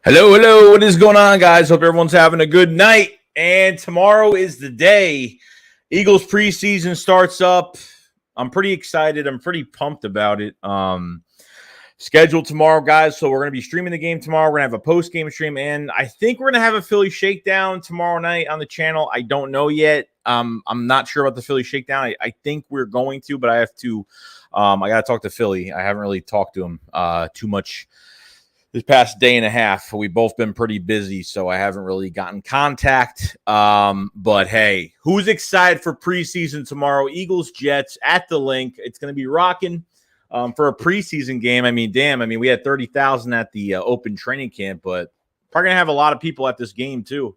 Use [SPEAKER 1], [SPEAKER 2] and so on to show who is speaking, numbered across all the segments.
[SPEAKER 1] Hello, what is going on, guys? Hope everyone's having a good night. And tomorrow is the day. Eagles preseason starts up. I'm pretty excited. I'm pretty pumped about it. Scheduled tomorrow, guys. So we're going to be streaming the game tomorrow. We're going to have a post-game stream. And I think we're going to have a Philly Shakedown tomorrow night on the channel. I don't know yet. I'm not sure about the Philly Shakedown. I think we're going to, but I have to I got to talk to Philly. I haven't really talked to him too much this past day and a half. We've both been pretty busy, so I haven't really gotten contact. But hey, who's excited for preseason tomorrow? Eagles, Jets at the link. It's going to be rocking for a preseason game. I mean, damn. I mean, we had 30,000 at the open training camp, but probably going to have a lot of people at this game too.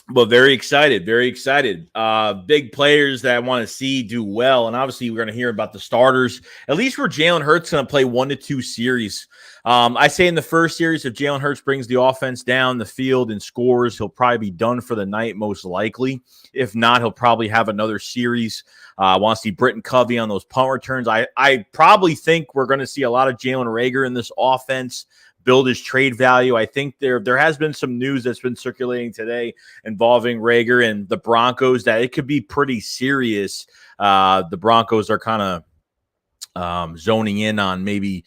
[SPEAKER 1] But very excited, very excited. Big players that I want to see do well. And obviously, we're going to hear about the starters, at least for Jalen Hurts, going to play 1 to 2 series. I say in the first series, if Jalen Hurts brings the offense down the field and scores, he'll probably be done for the night, most likely. If not, he'll probably have another series. I want to see Britton Covey on those punt returns. I probably think we're going to see a lot of Jalen Reagor in this offense. Build his trade value. I think there has been some news that's been circulating today involving Reagor and the Broncos that it could be pretty serious. The Broncos are kind of zoning in on maybe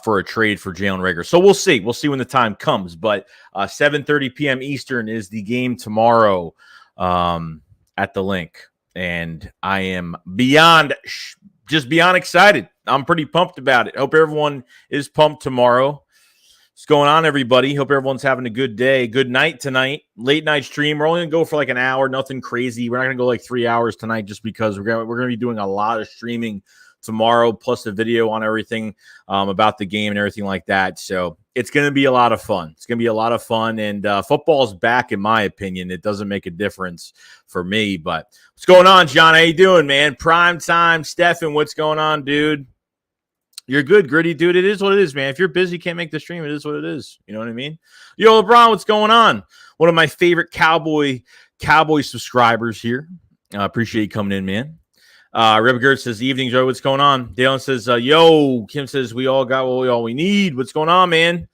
[SPEAKER 1] for a trade for Jalen Reagor. So we'll see. We'll see when the time comes. But 7:30 p.m. Eastern is the game tomorrow at the link. And I am beyond excited. I'm pretty pumped about it. Hope everyone is pumped tomorrow. What's going on, everybody? Hope everyone's having a good day. Good night tonight. Late night stream. We're only going to go for like an hour. Nothing crazy. We're not going to go like 3 hours tonight just because we're going to be doing a lot of streaming tomorrow, plus the video on everything about the game and everything like that. So it's going to be a lot of fun. It's going to be a lot of fun. And football's back, in my opinion. It doesn't make a difference for me. But what's going on, John? How you doing, man? Prime time. Stefan, what's going on, dude? You're good, Gritty, dude. It is what it is, man. If you're busy, can't make the stream, it is what it is. You know what I mean? Yo, LeBron, what's going on? One of my favorite Cowboy subscribers here. Appreciate you coming in, man. Rebgert says, evening, Joe. What's going on? Dalen says, yo. Kim says, we all got all we need. What's going on, man?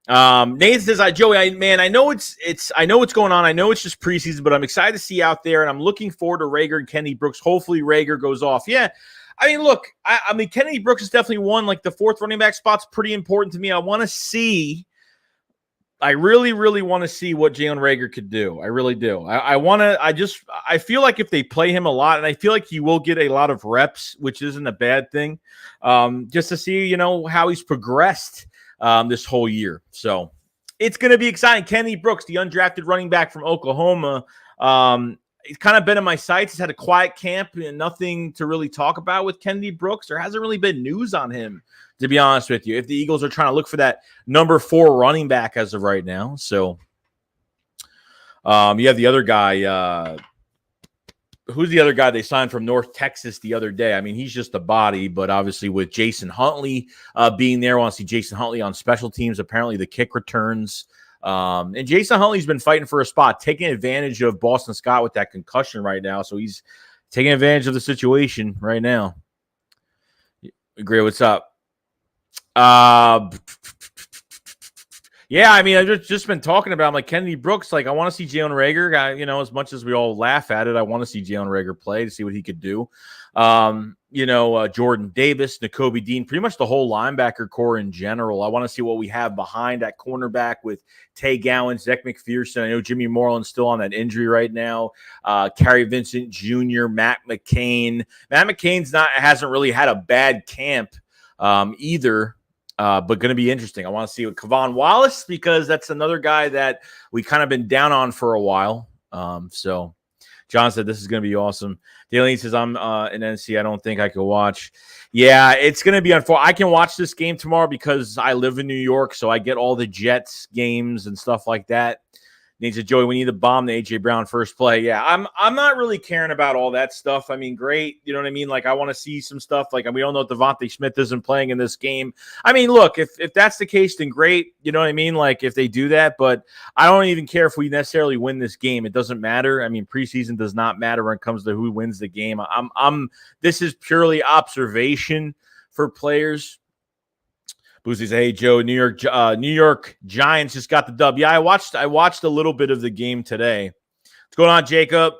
[SPEAKER 1] Nathan says, Joey, I know I know what's going on. I know it's just preseason, but I'm excited to see out there, and I'm looking forward to Reagor and Kenny Brooks. Hopefully, Reagor goes off. Yeah. I mean, look, I mean, Kennedy Brooks is definitely one. Like the fourth running back spot's pretty important to me. I really, really want to see what Jalen Reagor could do. I really do. I feel like if they play him a lot, and I feel like he will get a lot of reps, which isn't a bad thing, just to see, how he's progressed this whole year. So it's going to be exciting. Kenny Brooks, the undrafted running back from Oklahoma, he's kind of been in my sights. He's had a quiet camp and nothing to really talk about with Kennedy Brooks. There hasn't really been news on him, to be honest with you, if the Eagles are trying to look for that number 4 running back as of right now. So you have the other guy. Who's the other guy they signed from North Texas the other day? I mean, he's just a body, but obviously with Jason Huntley being there, I want to see Jason Huntley on special teams. Apparently the kick returns. And Jason Huntley's been fighting for a spot, taking advantage of Boston Scott with that concussion right now. So he's taking advantage of the situation right now. Agree. What's up? Yeah, I mean, I've just been talking about. I'm like Kennedy Brooks. Like, I want to see Jalen Reagor. As much as we all laugh at it, I want to see Jalen Reagor play to see what he could do. Jordan Davis, Nakobe Dean, pretty much the whole linebacker core in general. I want to see what we have behind at cornerback with Tay Gowan, Zach McPherson. I know Jimmy Moreland's still on that injury right now. Kerry Vincent Jr., Matt McCain. Matt McCain's hasn't really had a bad camp either. But going to be interesting. I want to see with Kavon Wallace because that's another guy that we kind of been down on for a while. So John said this is going to be awesome. Daleen says I'm in NC. I don't think I could watch. Yeah, it's going to be unfortunate. I can watch this game tomorrow because I live in New York, so I get all the Jets games and stuff like that. Needs a Joey. We need to bomb the AJ Brown first play. Yeah, I'm not really caring about all that stuff. I mean, great. You know what I mean? Like, I want to see some stuff. Like, we don't know if Devontae Smith isn't playing in this game. I mean, look, if that's the case, then great. You know what I mean? Like, if they do that, but I don't even care if we necessarily win this game. It doesn't matter. I mean, preseason does not matter when it comes to who wins the game. This is purely observation for players. Boozy says, "Hey Joe, New York Giants just got the dub." Yeah, I watched a little bit of the game today. What's going on, Jacob?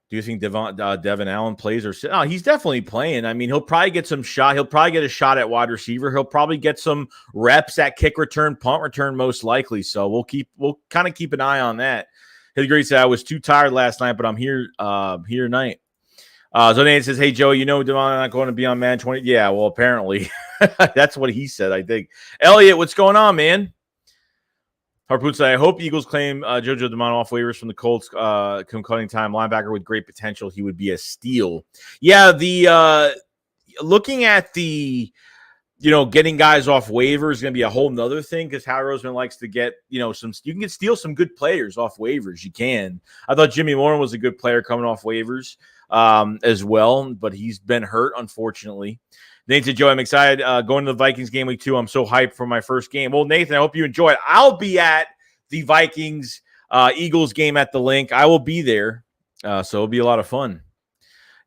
[SPEAKER 1] Do you think Devin Allen plays or? Oh, he's definitely playing. I mean, he'll probably get some shot. He'll probably get a shot at wide receiver. He'll probably get some reps at kick return, punt return, most likely. So we'll kind of keep an eye on that. Hildegree said, "I was too tired last night, but I'm here tonight." Zonane says, "Hey Joe, Devon not going to be on Man 20." Yeah, well, apparently. That's what he said, I think. Elliot, what's going on, man? Harpoon said, "I hope Eagles claim JoJo DeMond off waivers from the Colts come cutting time. Linebacker with great potential. He would be a steal." Yeah, the looking at the getting guys off waivers is going to be a whole nother thing because Howie Roseman likes to get, you can steal some good players off waivers. You can. I thought Jimmy Moreland was a good player coming off waivers as well, but he's been hurt, unfortunately. Nathan said, "Joe, I'm excited going to the Vikings game week 2. I'm so hyped for my first game." Well, Nathan, I hope you enjoy it. I'll be at the Vikings Eagles game at the link. I will be there, so it'll be a lot of fun.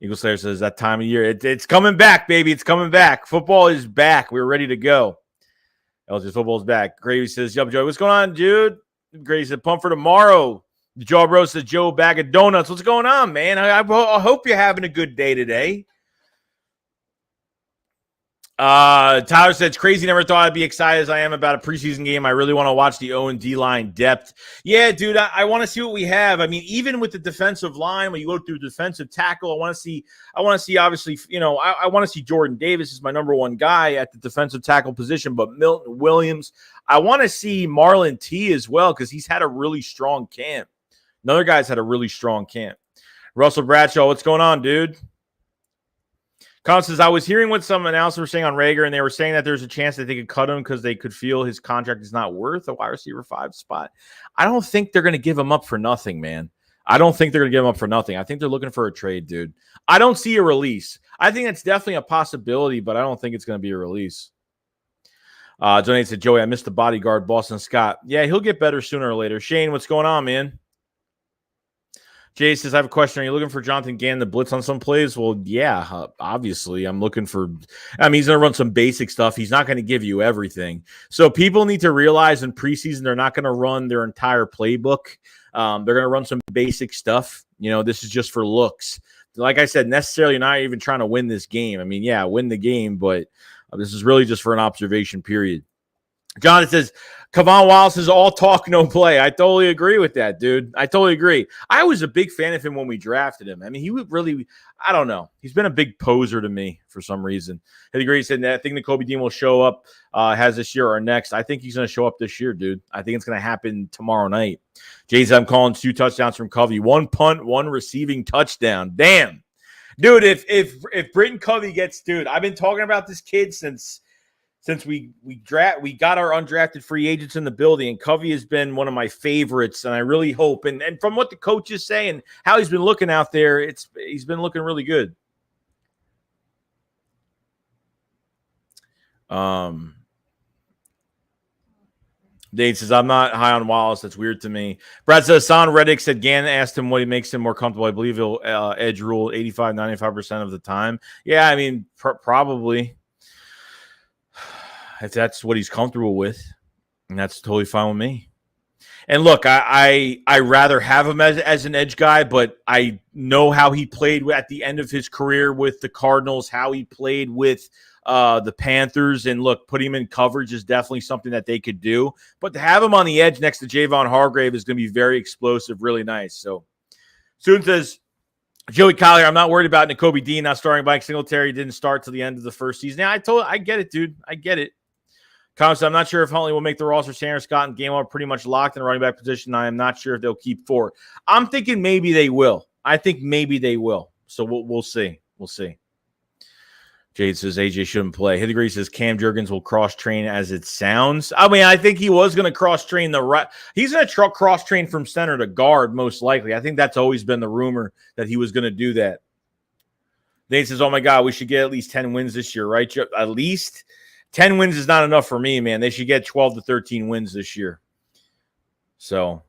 [SPEAKER 1] Eagle Slayer says that time of year. It's coming back, baby. It's coming back. Football is back. We're ready to go. LJ, football's back. Gravy says, "Yup, Joe. What's going on, dude?" Gravy said, "Pump for tomorrow." Joe Bro says, "Joe, bag of donuts." What's going on, man? I hope you're having a good day today. Tyler said, "It's crazy. Never thought I'd be excited as I am about a preseason game. I really want to watch the O and D line depth." Yeah, dude, I want to see what we have. I mean, even with the defensive line, when you go through defensive tackle, I want to see, obviously, I want to see Jordan Davis is my number one guy at the defensive tackle position, but Milton Williams, I want to see Marlon T as well because he's had a really strong camp. Another guy's had a really strong camp. Russell Bradshaw, what's going on, dude? Colin says, "I was hearing what some announcers were saying on Reagor, and they were saying that there's a chance that they could cut him because they could feel his contract is not worth a wide receiver 5 spot." I don't think they're going to give him up for nothing, man. I don't think they're going to give him up for nothing. I think they're looking for a trade, dude. I don't see a release. I think it's definitely a possibility, but I don't think it's going to be a release. Donate said, "Joey, I missed the bodyguard, Boston Scott." Yeah, he'll get better sooner or later. Shane, what's going on, man? Jay says, "I have a question. Are you looking for Jonathan Gannon to blitz on some plays?" Well, yeah, obviously. I'm looking for – he's going to run some basic stuff. He's not going to give you everything. So people need to realize in preseason they're not going to run their entire playbook. They're going to run some basic stuff. This is just for looks. Like I said, necessarily not even trying to win this game. I mean, yeah, win the game, but this is really just for an observation period. John, it says, "Kavon Wallace is all talk, no play." I totally agree with that, dude. I totally agree. I was a big fan of him when we drafted him. I mean, he would really, I don't know. He's been a big poser to me for some reason. I agree. He said that I think Nakobe Dean will show up, has this year or next. I think he's going to show up this year, dude. I think it's going to happen tomorrow night. Jay said, "I'm calling 2 touchdowns from Covey. 1 punt, 1 receiving touchdown." Damn. Dude, if Britton Covey gets, dude, I've been talking about this kid since we got our undrafted free agents in the building, and Covey has been one of my favorites, and I really hope, and from what the coaches say and how he's been looking out there, he's been looking really good. Dave says, "I'm not high on Wallace. That's weird to me." Brad says, "Son Reddick said Gannon asked him what makes him more comfortable. I believe he'll edge rule 85, 95% of the time." Yeah, I mean, probably. If that's what he's comfortable with. And that's totally fine with me. And look, I rather have him as an edge guy, but I know how he played at the end of his career with the Cardinals, how he played with the Panthers. And look, putting him in coverage is definitely something that they could do. But to have him on the edge next to Javon Hargrave is going to be very explosive, really nice. So, Student says, Joey Collier, I'm not worried about Nakobe Dean not starting. Mike Singletary didn't start till the end of the first season. Yeah, I get it, dude. I get it. Comments, I'm not sure if Huntley will make the roster. Sanders, Scott, and Gainwell are pretty much locked in the running back position. I am not sure if they'll keep 4. I'm thinking maybe they will. I think maybe they will. So we'll see. We'll see. Jade says AJ shouldn't play. Hiddegree says Cam Jurgens will cross-train as it sounds. I mean, I think he was going to cross-train the right. He's going to cross-train from center to guard, most likely. I think that's always been the rumor that he was going to do that. Nate says, oh, my God, we should get at least 10 wins this year, right? At least 10 wins is not enough for me, man. They should get 12 to 13 wins this year. So,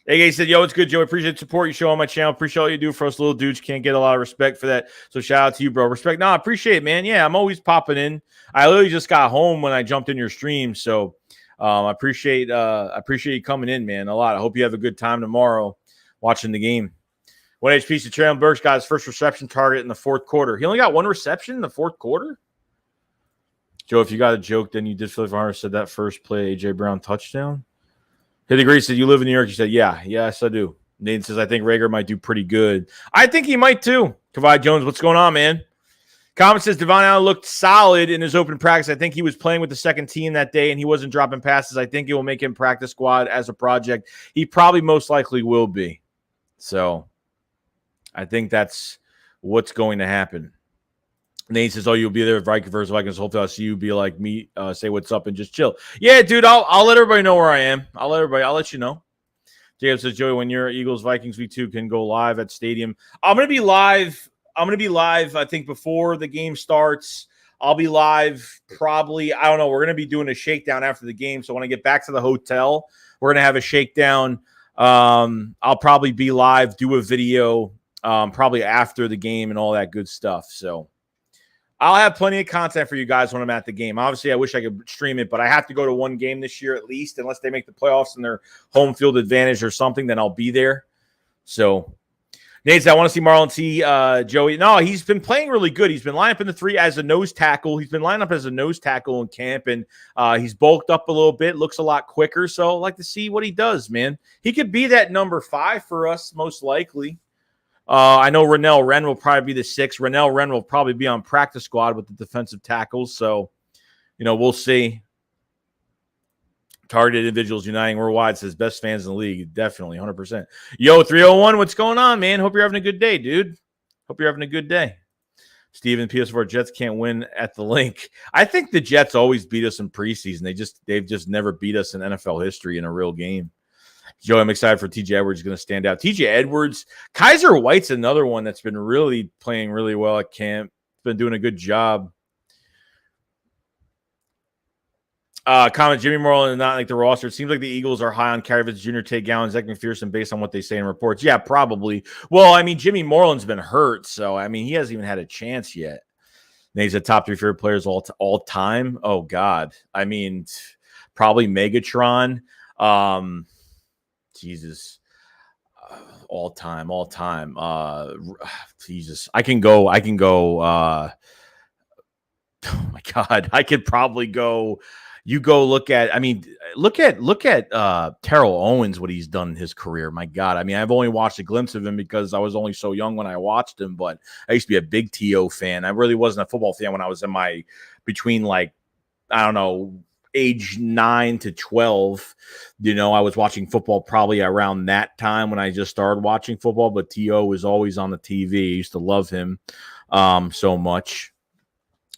[SPEAKER 1] AK said, yo, it's good, Joe. Appreciate the support you show on my channel. Appreciate all you do for us little dudes. Can't get a lot of respect for that. So shout out to you, bro. Respect. No, I appreciate it, man. Yeah, I'm always popping in. I literally just got home when I jumped in your stream. So I appreciate you coming in, man, a lot. I hope you have a good time tomorrow watching the game. 1 HP to Traylon Burks got his first reception target in the fourth quarter. He only got 1 reception in the fourth quarter? Joe, if you got a joke, then you did Philly Farmer said that first play, A.J. Brown touchdown. Hiddegree said, you live in New York. He said, yeah, yes, I do. Nathan says, I think Rager might do pretty good. I think he might too. Kavai Jones, what's going on, man? Comment says, Devon Allen looked solid in his open practice. I think he was playing with the second team that day, and he wasn't dropping passes. I think it will make him practice squad as a project. He probably most likely will be. So I think that's what's going to happen. Nate says, oh, you'll be there Vikings versus Vikings. Hopefully I'll see you be like me, say what's up and just chill. Yeah, dude, I'll let everybody know where I am. I'll let you know. Jacob says, Joey, when you're Eagles Vikings week 2 can go live at Stadium. I'm going to be live. I think before the game starts. I'll be live probably, I don't know. We're going to be doing a shakedown after the game. So when I get back to the hotel, we're going to have a shakedown. I'll probably be live, do a video probably after the game and all that good stuff. So I'll have plenty of content for you guys when I'm at the game. Obviously, I wish I could stream it, but I have to go to one game this year at least, unless they make the playoffs and their home field advantage or something, then I'll be there. So, Nate, I want to see Marlon T. Joey. No, he's been playing really good. He's been lined up in the 3 as a nose tackle. He's been lined up as a nose tackle in camp, and he's bulked up a little bit, looks a lot quicker. So, I'd like to see what he does, man. He could be that number 5 for us, most likely. I know Rennell Wren will probably be the 6. Rennell Wren will probably be on practice squad with the defensive tackles. So, we'll see. Targeted individuals uniting worldwide says best fans in the league. Definitely, 100%. Yo, 301, what's going on, man? Hope you're having a good day, dude. Hope you're having a good day. Steven, PS4 Jets can't win at the link. I think the Jets always beat us in preseason. They've just never beat us in NFL history in a real game. Joe, I'm excited for TJ Edwards. Is going to stand out. TJ Edwards, Kaiser White's another one that's been really playing really well at camp. Been doing a good job. Comment, Jimmy Moreland is not like the roster. It seems like the Eagles are high on Karavitz Jr., Tate Gowan, Zach McPherson based on what they say in reports. Yeah, probably. Well, I mean, Jimmy Moreland's been hurt, so, I mean, he hasn't even had a chance yet. And he's a top 3 favorite players all time. Oh, God. I mean, probably Megatron. Jesus. All time. Jesus. I can go. Oh, my God. I could probably go. You go look at Terrell Owens, what he's done in his career. My God. I mean, I've only watched a glimpse of him because I was only so young when I watched him, but I used to be a big T.O. fan. I really wasn't a football fan when I was in between like, I don't know, age 9 to 12. I was watching football probably around that time when I just started watching football, but T.O. was always on the TV. I used to love him so much.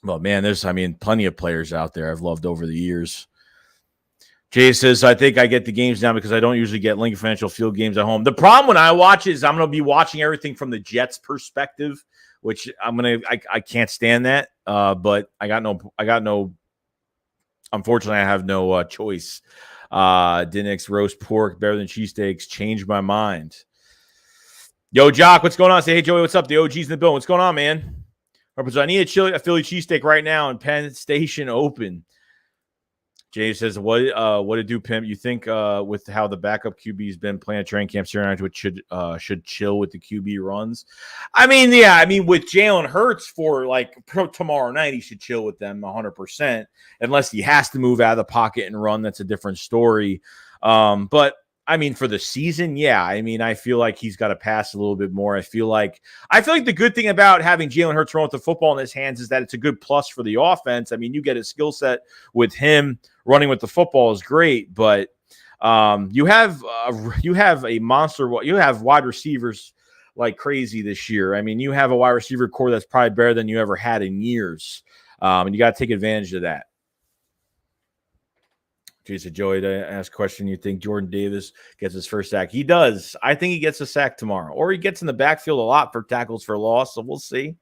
[SPEAKER 1] Well, man, there's, plenty of players out there I've loved over the years. Jay says, I think I get the games now because I don't usually get Lincoln Financial Field games at home. The problem when I watch is I'm going to be watching everything from the Jets perspective, which I can't stand that. But unfortunately, I have no choice. Dinnick's roast pork better than cheesesteaks. Changed my mind. Yo, Jock, what's going on? Say, hey, Joey, what's up? The OG's in the building. What's going on, man? I need a Philly cheesesteak right now in Penn Station open. Jay says, what to do, Pimp? You think with how the backup QB's been playing at training camp, Sirianni should chill with the QB runs? I mean, yeah, I mean, with Jalen Hurts for like tomorrow night, he should chill with them 100%, unless he has to move out of the pocket and run. That's a different story. But I mean, for the season, yeah. I mean, I feel like he's got to pass a little bit more. I feel like the good thing about having Jalen Hurts run with the football in his hands is that it's a good plus for the offense. I mean, you get a skill set with him running with the football is great, but you have a monster. You have wide receivers like crazy this year. I mean, you have a wide receiver core that's probably better than you ever had in years, and you got to take advantage of that. Jason Joey to ask a question. You think Jordan Davis gets his first sack? He does. I think he gets a sack tomorrow, or he gets in the backfield a lot for tackles for loss. So we'll see.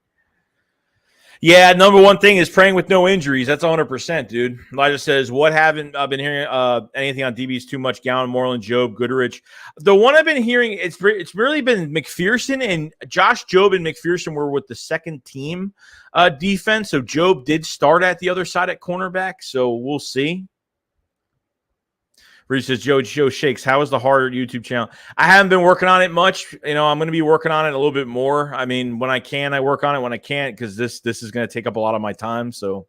[SPEAKER 1] Yeah, number one thing is praying with no injuries. That's 100%, dude. Elijah says, what haven't been hearing anything on DBs too much? Gowan, Moreland, Job, Goodrich. The one I've been hearing, it's really been McPherson, and Josh Jobe and McPherson were with the second team defense. So Job did start at the other side at cornerback. So we'll see. Reese says, Joe Shakes, how is the harder YouTube channel? I haven't been working on it much. You know, I'm going to be working on it a little bit more. I mean, when I can, I work on it. When I can't, because this is going to take up a lot of my time. So,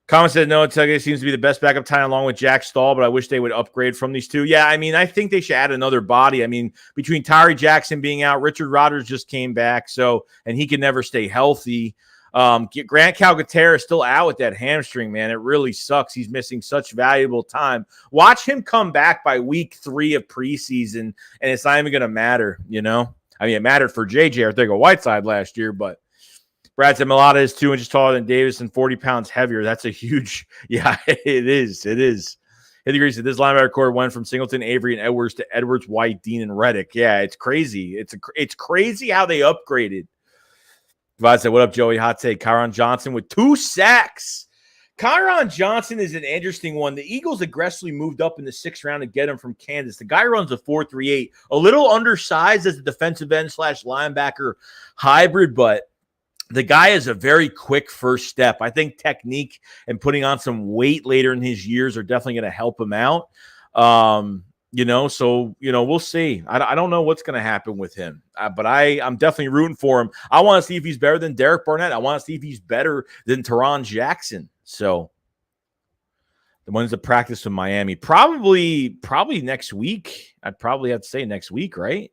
[SPEAKER 1] comment said, no, Tuggy seems to be the best backup tight along with Jack Stahl, but I wish they would upgrade from these two. Yeah, I mean, I think they should add another body. I mean, between Tyree Jackson being out, Richard Rodgers just came back, and he can never stay healthy. Grant Calcaterra is still out with that hamstring, man. It really sucks. He's missing such valuable time. Watch him come back by week 3 of preseason, and it's not even going to matter, you know? I mean, it mattered for JJ Arthur-Whiteside last year, but Brad said Mulata is 2 inches taller than Davis and 40 pounds heavier. That's a huge, yeah, it is. It is. He agrees that this linebacker core went from Singleton, Avery, and Edwards to Edwards, White, Dean, and Reddick. Yeah, it's crazy. It's crazy how they upgraded. I said, what up, Joey? Hot take. Kyron Johnson with 2 sacks. Kyron Johnson is an interesting one. The Eagles aggressively moved up in the 6th round to get him from Kansas. The guy runs a 4.38, a little undersized as a defensive end / linebacker hybrid, but the guy is a very quick first step. I think technique and putting on some weight later in his years are definitely going to help him out. We'll see. I don't know what's going to happen with him, but I'm definitely rooting for him. I want to see if he's better than Derek Barnett. I want to see if he's better than Teron Jackson. So the ones that practice in Miami, probably next week. I'd probably have to say next week, right?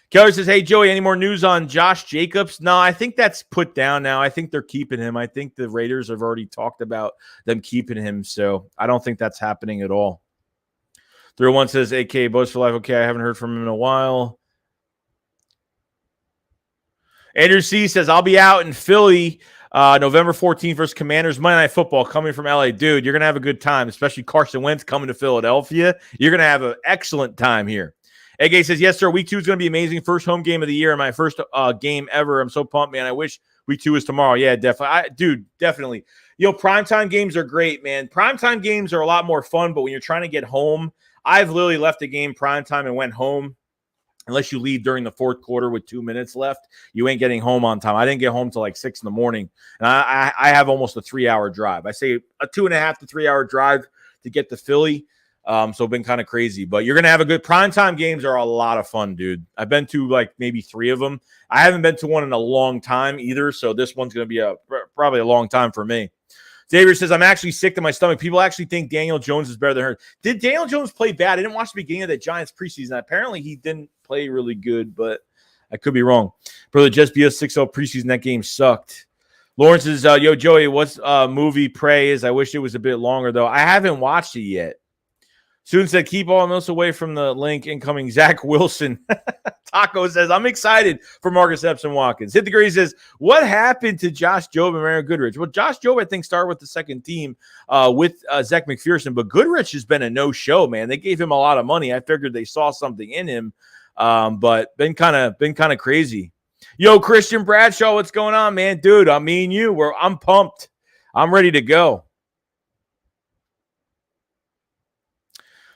[SPEAKER 1] Keller says, hey, Joey, any more news on Josh Jacobs? No, I think that's put down now. I think they're keeping him. I think the Raiders have already talked about them keeping him, so I don't think that's happening at all. 301 says, AK, Boast for Life. Okay, I haven't heard from him in a while. Andrew C. says, I'll be out in Philly November 14th versus Commanders Monday Night Football coming from LA. Dude, you're going to have a good time, especially Carson Wentz coming to Philadelphia. You're going to have an excellent time here. AK says, yes, sir, week 2 is going to be amazing. First home game of the year and my first game ever. I'm so pumped, man. I wish week 2 was tomorrow. Yeah, definitely. Definitely. You know, primetime games are great, man. Primetime games are a lot more fun, but when you're trying to get home, I've literally left a game primetime and went home. Unless you leave during the 4th quarter with 2 minutes left, you ain't getting home on time. I didn't get home till like 6 a.m. And I have almost a 3-hour drive. I say a 2.5 to 3 hour drive to get to Philly. So it's been kind of crazy, but you're going to have a good primetime games are a lot of fun, dude. I've been to like maybe 3 of them. I haven't been to one in a long time either. So this one's going to be probably a long time for me. Xavier says, I'm actually sick to my stomach. People actually think Daniel Jones is better than her. Did Daniel Jones play bad? I didn't watch the beginning of the Giants preseason. Apparently, he didn't play really good, but I could be wrong. Brother, just be a 6-0 preseason. That game sucked. Lawrence says, yo, Joey, what's movie Prey is? I wish it was a bit longer, though. I haven't watched it yet. Student said, keep all notes away from the link incoming. Zach Wilson. Taco says, I'm excited for Marcus Epson-Watkins. Hit the Green says, what happened to Josh Jobe and Mario Goodrich? Well, Josh Jobe, I think, started with the second team with Zach McPherson, but Goodrich has been a no-show, man. They gave him a lot of money. I figured they saw something in him, but been kind of crazy. Yo, Christian Bradshaw, what's going on, man? Dude, me and you, I'm pumped. I'm ready to go.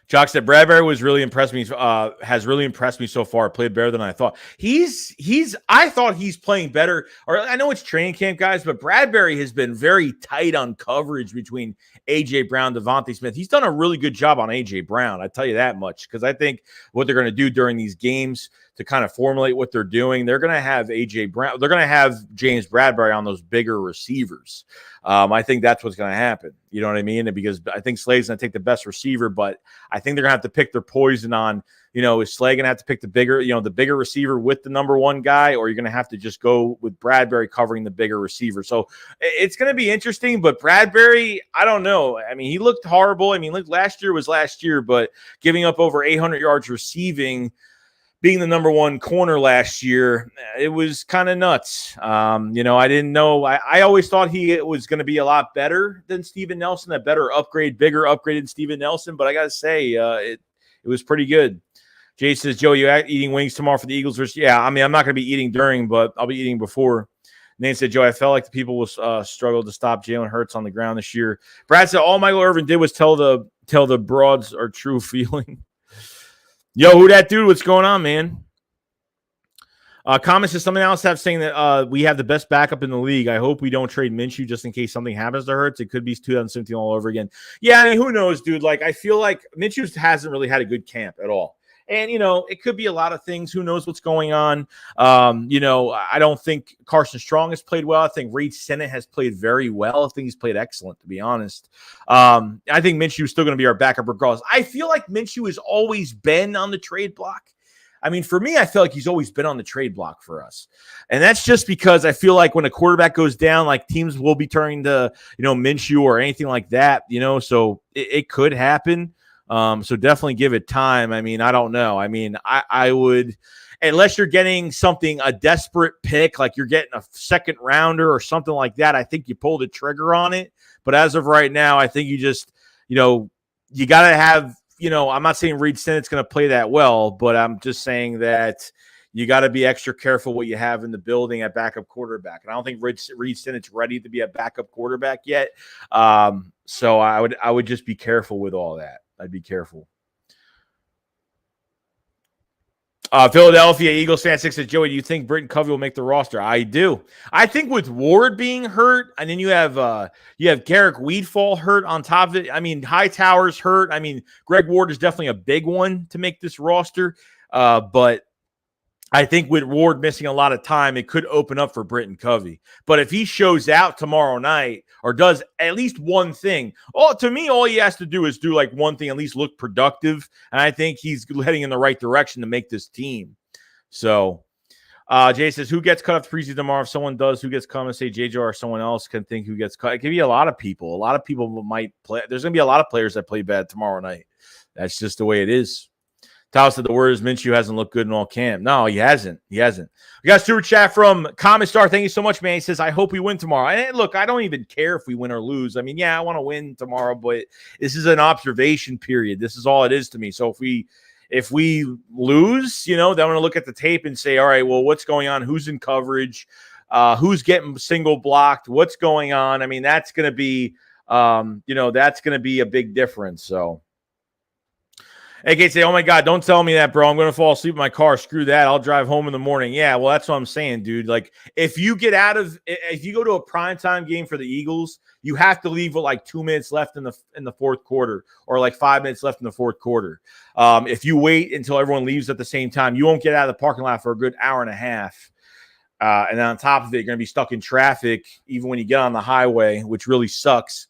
[SPEAKER 1] Jock said Bradbury was really impressed me. Has really impressed me so far. Played better than I thought. I thought he's playing better. Or I know it's training camp, guys, but Bradbury has been very tight on coverage between AJ Brown, Devontae Smith. He's done a really good job on AJ Brown. I tell you that much, because I think what they're going to do during these games to kind of formulate what they're doing, they're going to have AJ Brown. They're going to have James Bradbury on those bigger receivers. I think that's what's going to happen. You know what I mean? And because I think Slade's going to take the best receiver, but I think they're going to have to pick their poison on, is Slade going to have to pick the bigger receiver with the number one guy, or you're going to have to just go with Bradbury covering the bigger receiver. So it's going to be interesting, but Bradbury, I don't know. I mean, he looked horrible. I mean, look, last year was last year, but giving up over 800 yards receiving, being the number one corner last year, it was kind of nuts. I didn't know. I always thought he was going to be a lot better than Steven Nelson, a bigger upgrade than Steven Nelson. But I got to say, it was pretty good. Jay says, Joe, you eating wings tomorrow for the Eagles? Versus, yeah, I mean, I'm not going to be eating during, but I'll be eating before. Nate said, Joe, I felt like the people will struggle to stop Jalen Hurts on the ground this year. Brad said, all Michael Irvin did was tell the broads our true feeling. Yo, who that dude? What's going on, man? Comments is something else saying that we have the best backup in the league. I hope we don't trade Minshew just in case something happens to Hurts. It could be 2017 all over again. Yeah, I mean, who knows, dude? Like, I feel like Minshew hasn't really had a good camp at all. And, it could be a lot of things. Who knows what's going on? I don't think Carson Strong has played well. I think Reed Sennett has played very well. I think he's played excellent, to be honest. I think Minshew is still going to be our backup regardless. I feel like Minshew has always been on the trade block. I mean, for me, I feel like he's always been on the trade block for us. And that's just because I feel like when a quarterback goes down, like teams will be turning to, Minshew or anything like that, so it could happen. So definitely give it time. I mean, I don't know. I mean, I would, unless you're getting a desperate pick, like you're getting a second rounder or something like that, I think you pull the trigger on it. But as of right now, I think you just, you got to have, I'm not saying Reed Sennett's going to play that well, but I'm just saying that you got to be extra careful what you have in the building at backup quarterback. And I don't think Reed Sennett's ready to be a backup quarterback yet. So I would just be careful with all that. I'd be careful. Philadelphia Eagles fan 6 says, Joey, do you think Britton Covey will make the roster? I do. I think with Ward being hurt, and then you have Garrick Weedfall hurt on top of it. I mean, Hightower's hurt. I mean, Greg Ward is definitely a big one to make this roster. But I think with Ward missing a lot of time, it could open up for Britton Covey. But if he shows out tomorrow night or does at least one thing, to me, all he has to do is do like one thing, at least look productive. And I think he's heading in the right direction to make this team. So Jay says, who gets cut off the preseason tomorrow? If someone does, who gets cut and say JJ or someone else can think who gets cut? It could be a lot of people. A lot of people might play. There's going to be a lot of players that play bad tomorrow night. That's just the way it is. Tyler said the word is Minshew hasn't looked good in all camp. No, he hasn't. We got super chat from Comment Star. Thank you so much, man. He says, I hope we win tomorrow. And look, I don't even care if we win or lose. I mean, yeah, I want to win tomorrow, but this is an observation period. This is all it is to me. So if we lose, then I'm going to look at the tape and say, all right, well, what's going on? Who's in coverage? Who's getting single blocked? What's going on? I mean, that's going to be, that's going to be a big difference. So. AK say, oh my God, don't tell me that, bro. I'm going to fall asleep in my car. Screw that. I'll drive home in the morning. Yeah, well, that's what I'm saying, dude. Like, if you go to a primetime game for the Eagles, you have to leave with like 2 minutes left in the fourth quarter or like 5 minutes left in the fourth quarter. If you wait until everyone leaves at the same time, you won't get out of the parking lot for a good hour and a half. And then on top of it, you're going to be stuck in traffic even when you get on the highway, which really sucks.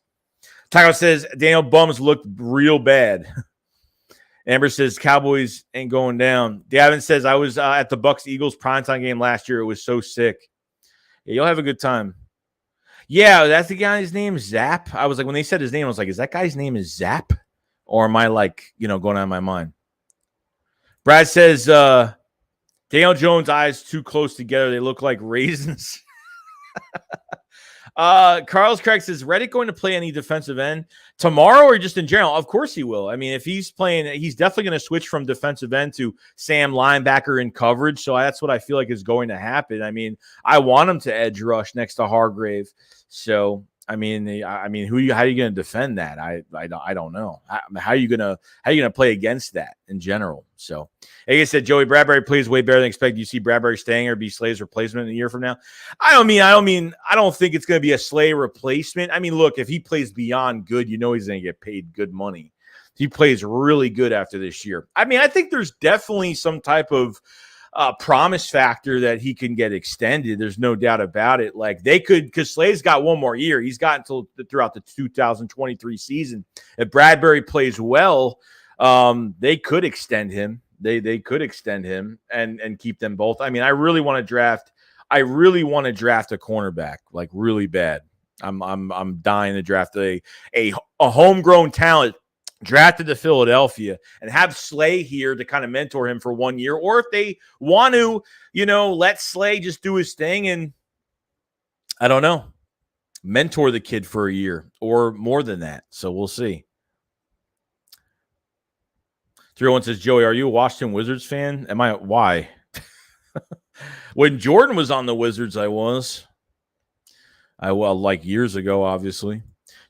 [SPEAKER 1] Tyler says, Daniel Bums looked real bad. Amber says Cowboys ain't going down. Gavin says I was at the Bucs-Eagles primetime game last year. It was so sick. Yeah, you'll have a good time. Yeah, that's the guy's name, Zap. I was like, when they said his name, I was like, is that guy's name is Zap? Or am I like, going out of my mind? Brad says Daniel Jones' eyes too close together. They look like raisins. Carlos Craig says, Reddick going to play any defensive end tomorrow or just in general? Of course he will. I mean, if he's playing, he's definitely going to switch from defensive end to Sam linebacker in coverage. So that's what I feel like is going to happen. I mean, I want him to edge rush next to Hargrave. So I mean, how are you going to defend that? I don't know. How are you going to play against that in general? So, like I said, Joey Bradbury plays way better than expected. You see Bradbury staying or be Slay's replacement in a year from now? I don't think it's going to be a Slay replacement. I mean, look, if he plays beyond good, he's going to get paid good money. He plays really good after this year. I mean, I think there's definitely some type of promise factor that he can get extended. There's no doubt about it. Like they could, because Slay's got one more year. He's got until throughout the 2023 season. If Bradbury plays well, they could extend him. They could extend him and keep them both. I mean, I really want to draft a cornerback, like really bad. I'm dying to draft a homegrown talent drafted to Philadelphia and have Slay here to kind of mentor him for 1 year. Or if they want to, let Slay just do his thing and, I don't know, mentor the kid for a year or more than that. So we'll see. 301 says, Joey, are you a Washington Wizards fan? Am I? Why? When Jordan was on the Wizards, I was. Like years ago, obviously.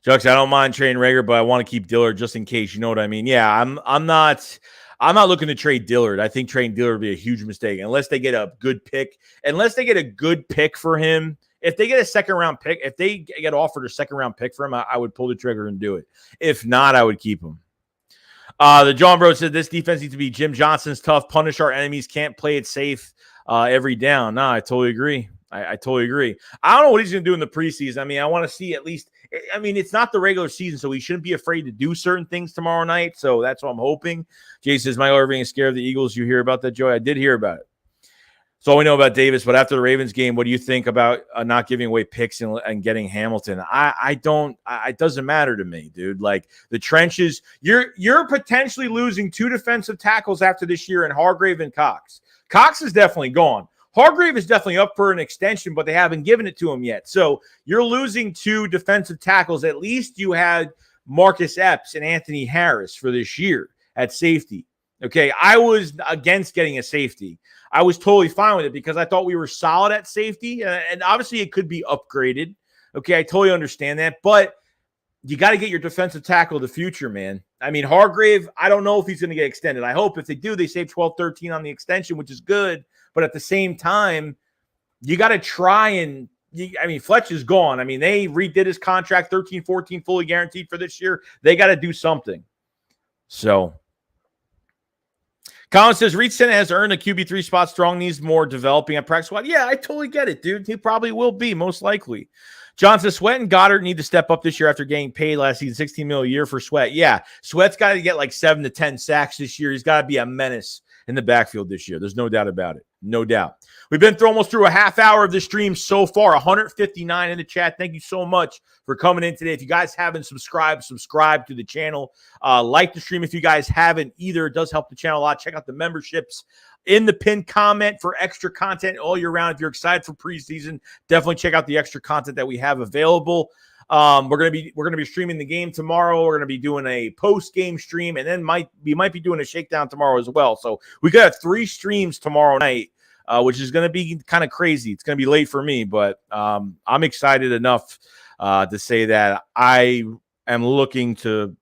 [SPEAKER 1] Jux, I don't mind trading Rager, but I want to keep Dillard just in case. You know what I mean? Yeah, I'm not looking to trade Dillard. I think trading Dillard would be a huge mistake unless they get a good pick. Unless they get a good pick for him. If they get a second-round pick, if they get offered a second-round pick for him, I would pull the trigger and do it. If not, I would keep him. The John Bro said this defense needs to be Jim Johnson's tough, punish our enemies, can't play it safe every down. No, I totally agree. I totally agree. I don't know what he's going to do in the preseason. I mean, I want to see at least – I mean, it's not the regular season, so he shouldn't be afraid to do certain things tomorrow night. So that's what I'm hoping. Jay says, Michael Irving is scared of the Eagles. You hear about that, Joey? I did hear about it. That's all we know about Davis. But after the Ravens game, what do you think about not giving away picks and getting Hamilton? I don't – it doesn't matter to me, dude. Like the trenches, you're potentially losing 2 defensive tackles after this year in Hargrave and Cox. Cox is definitely gone. Hargrave is definitely up for an extension, but they haven't given it to him yet. So you're losing 2 defensive tackles. At least you had Marcus Epps and Anthony Harris for this year at safety. Okay, I was against getting a safety. I was totally fine with it because I thought we were solid at safety, and obviously it could be upgraded. Okay, I totally understand that, but you got to get your defensive tackle of the future, man. I mean, Hargrave, I don't know if he's going to get extended. I hope if they do, they save 12-13 on the extension, which is good. But at the same time, you got to try and Fletch is gone. I mean, they redid his contract, 13-14 fully guaranteed for this year. They got to do something. So, Colin says, Reed Senna has earned a QB3 spot. Strong needs more developing at practice squad. Yeah, I totally get it, dude. He probably will be, most likely. John says, Sweat and Goddard need to step up this year after getting paid last season, $16 million a year for Sweat. Yeah, Sweat's got to get like 7 to 10 sacks this year. He's got to be a menace in the backfield this year. There's no doubt about it. No doubt. We've been almost through a half hour of the stream so far. 159 in the chat. Thank you so much for coming in today. If you guys haven't subscribed to the channel. Like the stream if you guys haven't either. It does help the channel a lot. Check out the memberships in the pinned comment for extra content all year round. If you're excited for preseason, definitely check out the extra content that we have available. We're gonna be streaming the game tomorrow. We're gonna be doing a post-game stream, and then we might be doing a shakedown tomorrow as well. So we could have 3 streams tomorrow night, which is gonna be kind of crazy. It's gonna be late for me, but I'm excited enough to say that I am looking to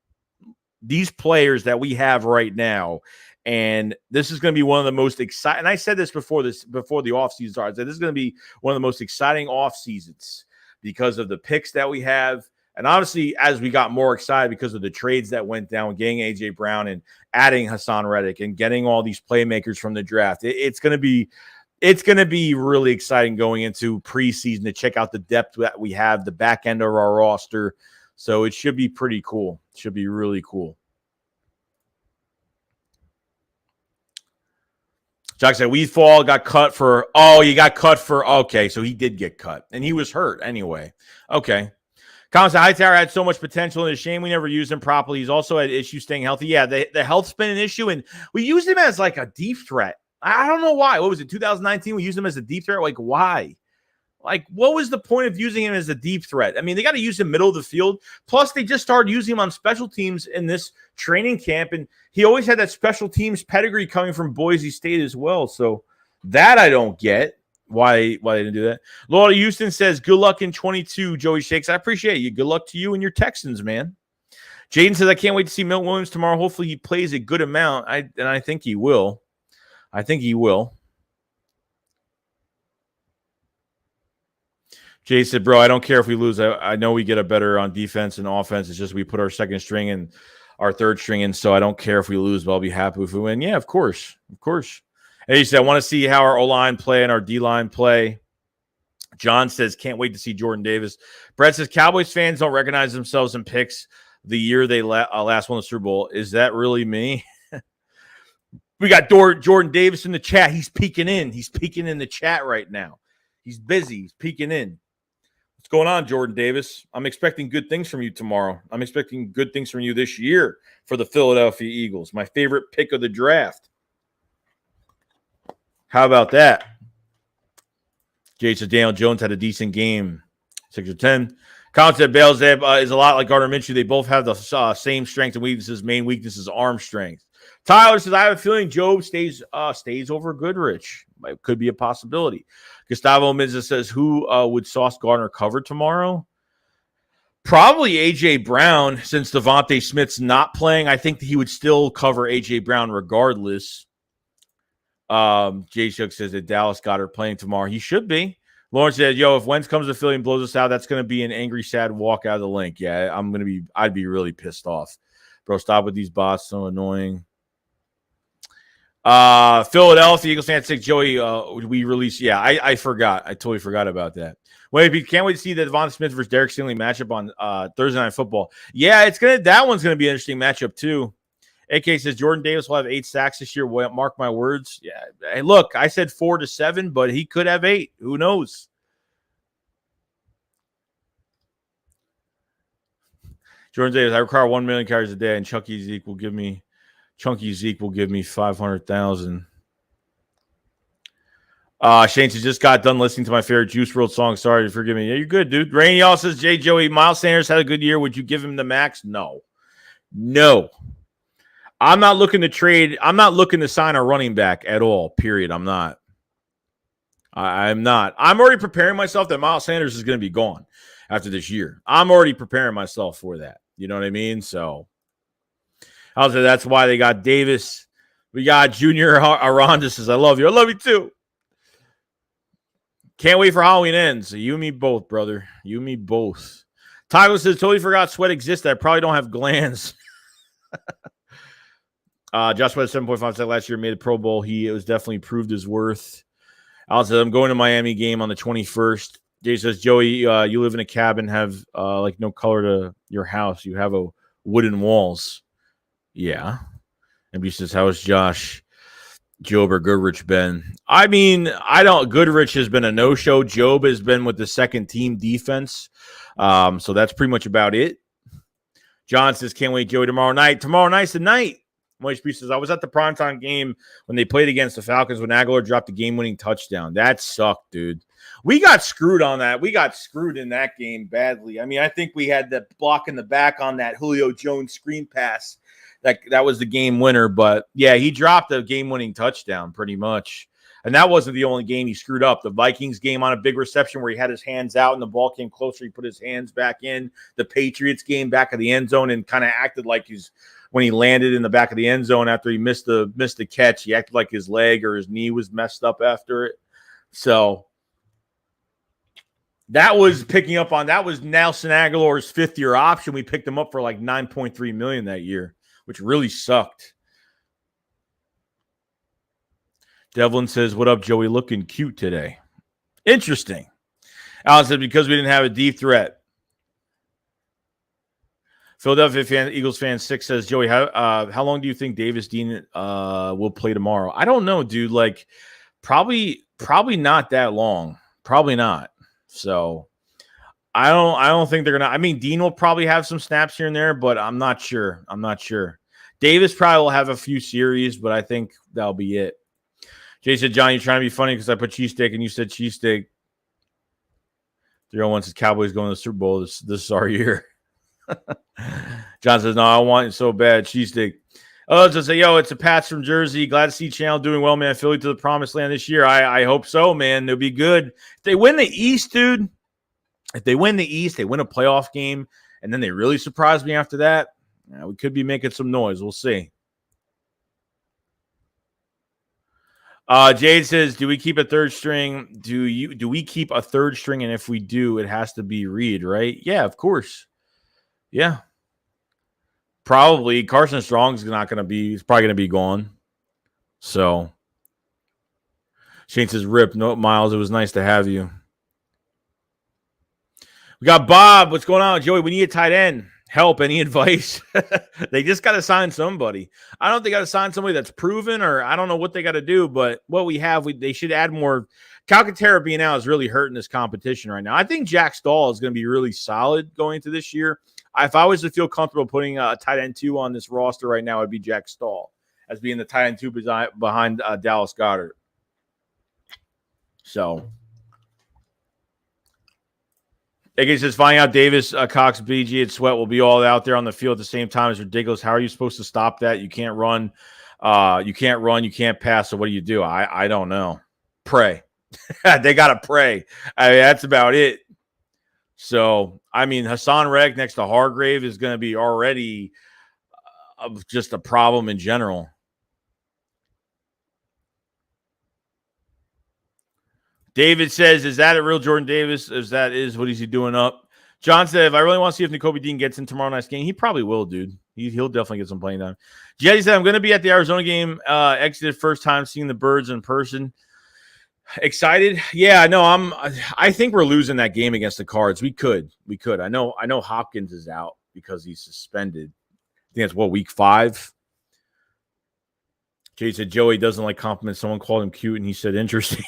[SPEAKER 1] these players that we have right now. And this is going to be one of the most exciting. And I said this before the offseason started. This is going to be one of the most exciting off seasons because of the picks that we have. And obviously, as we got more excited because of the trades that went down, getting A.J. Brown and adding Hassan Reddick and getting all these playmakers from the draft, it's going to be really exciting going into preseason to check out the depth that we have, the back end of our roster. So it should be pretty cool. It should be really cool. Jack said, Weedfall got cut for, okay, so he did get cut. And he was hurt anyway. Okay. Colin said, Hightower had so much potential, and it's a shame we never used him properly. He's also had issues staying healthy. Yeah, the health's been an issue, and we used him as like a deep threat. I don't know why. What was it, 2019? We used him as a deep threat? Like, why? Like, what was the point of using him as a deep threat? I mean, they got to use him middle of the field. Plus, they just started using him on special teams in this training camp, and he always had that special teams pedigree coming from Boise State as well. So that I don't get. why they didn't do that. Laura Houston says, good luck in 22, Joey Shakes. I appreciate you. Good luck to you and your Texans, man. Jaden says, I can't wait to see Milton Williams tomorrow. Hopefully he plays a good amount. I think he will. I think he will. Jay said, bro, I don't care if we lose. I know we get a better on defense and offense. It's just we put our second string and our third string in, so I don't care if we lose, but I'll be happy if we win. Yeah, of course. Of course. And he said, I want to see how our O-line play and our D-line play. John says, can't wait to see Jordan Davis. Brett says, Cowboys fans don't recognize themselves in picks the year they last won the Super Bowl. Is that really me? We got Jordan Davis in the chat. He's peeking in. He's peeking in the chat right now. He's busy. He's peeking in. What's going on, Jordan Davis? I'm expecting good things from you tomorrow. I'm expecting good things from you this year for the Philadelphia Eagles. My favorite pick of the draft. How about that? Jason Daniel Jones had a decent game. 6 or 10. Colin said Bales is a lot like Gardner Minshew. They both have the same strengths and weaknesses. Main weakness is arm strength. Tyler says, I have a feeling Job stays over Goodrich. It could be a possibility. Gustavo Mizza says, who would Sauce Gardner cover tomorrow? Probably A.J. Brown, since Devontae Smith's not playing. I think that he would still cover A.J. Brown regardless. Jay Shook says that Dallas Goedert playing tomorrow. He should be. Lawrence said, yo, if Wentz comes to Philly and blows us out, that's going to be an angry, sad walk out of the link. Yeah, I'd be really pissed off. Bro, stop with these bots. So annoying. Philadelphia Eagles fan 6. Joey, we released. Yeah, I forgot. I totally forgot about that. Wait, can't wait to see the Devonta Smith versus Derek Stingley matchup on Thursday Night Football. Yeah, that one's gonna be an interesting matchup too. AK says Jordan Davis will have 8 sacks this year. Well, mark my words. Yeah. Hey, look, I said 4 to 7, but he could have 8. Who knows? Jordan Davis, I require 1 million carries a day, and Chunky Zeke will give me 500,000. Shane says, just got done listening to my favorite Juice WRLD song. Sorry to forgive me. Yeah, you're good, dude. Rainey also says, Joey, Miles Sanders had a good year. Would you give him the max? No. I'm not looking to trade. I'm not looking to sign a running back at all, period. I'm not. I'm not. I'm already preparing myself that Miles Sanders is going to be gone after this year. I'm already preparing myself for that. You know what I mean? So I'll say that's why they got Davis. We got Junior Aranda says, I love you. I love you too. Can't wait for Halloween ends. So you and me both, brother. You and me both. Tyler says, totally forgot Sweat existed. I probably don't have glands. Josh Sweat 7.5 last year, made the Pro Bowl. He was definitely proved his worth. Al says, I'm going to Miami game on the 21st. Jay says, Joey, you live in a cabin, have like no color to your house. You have a wooden walls. Yeah. And he says, how is Josh, Job, or Goodrich been? I mean, Goodrich has been a no-show. Job has been with the second team defense. So that's pretty much about it. John says, can't wait, Joey, tomorrow night. Tomorrow night's the night. Moish B says, I was at the primetime game when they played against the Falcons when Aguilar dropped the game-winning touchdown. That sucked, dude. We got screwed on that. We got screwed in that game badly. I mean, I think we had the block in the back on that Julio Jones screen pass. That was the game winner. But, yeah, he dropped a game-winning touchdown pretty much. And that wasn't the only game he screwed up. The Vikings game on a big reception where he had his hands out and the ball came closer. He put his hands back in. The Patriots game back of the end zone and kind of acted like he's – when he landed in the back of the end zone after he missed the catch, he acted like his leg or his knee was messed up after it. So that was picking up on that was Nelson Aguilar's 5th-year option. We picked him up for like $9.3 million that year, which really sucked. Devlin says, what up, Joey? Looking cute today. Interesting. Alan said, because we didn't have a deep threat. Philadelphia Eagles fan 6 says, Joey, how long do you think Davis Dean will play tomorrow? I don't know, dude. Like, probably not that long. Probably not. So I don't think they're gonna. I mean, Dean will probably have some snaps here and there, but I'm not sure. Davis probably will have a few series, but I think that'll be it. Jay said, John, you're trying to be funny because I put cheesesteak and you said cheesesteak. 301 says Cowboys going to the Super Bowl. This is our year. John says, no, I want it so bad. Cheesesteak. Oh, just say, yo, it's a Pats from Jersey. Glad to see Channel doing well, man. Philly to the promised land this year. I hope so, man. They'll be good. If they win the East, dude, if they win the East, they win a playoff game, and then they really surprise me after that, we could be making some noise. We'll see. Jade says, do we keep a third string? Do we keep a third string? And if we do, it has to be Reed, right? Yeah, of course. Yeah. Probably. Carson Strong's not going to be, he's probably going to be gone. So Shane says, rip, no, Miles, it was nice to have you. We got Bob. What's going on, Joey? We need a tight end. Help, any advice? They just got to sign somebody. I don't think they got to sign somebody that's proven, or I don't know what they got to do, but what we have, they should add more. Calcaterra being out is really hurting this competition right now. I think Jack Stahl is going to be really solid going into this year. If I was to feel comfortable putting a tight end 2 on this roster right now, it would be Jack Stahl as being the tight end 2 behind Dallas Goedert. So, Iggy says, finding out Davis, Cox, BG, and Sweat will be all out there on the field at the same time is ridiculous. How are you supposed to stop that? You can't run. You can't pass. So what do? I don't know. Pray. They got to pray. I mean, that's about it. So, I mean, Hassan Reddick next to Hargrave is going to be already just a problem in general. David says, is that a real Jordan Davis? What is he doing up? John said, if I really want to see if Nakobe Dean gets in tomorrow night's game, he probably will, dude. He'll definitely get some playing time. Jetty said, I'm going to be at the Arizona game. Exited first time seeing the Birds in person. Excited? Yeah, no, I think we're losing that game against the Cards. We could. I know Hopkins is out because he's suspended. I think that's week 5. Jay said Joey doesn't like compliments. Someone called him cute and he said interesting.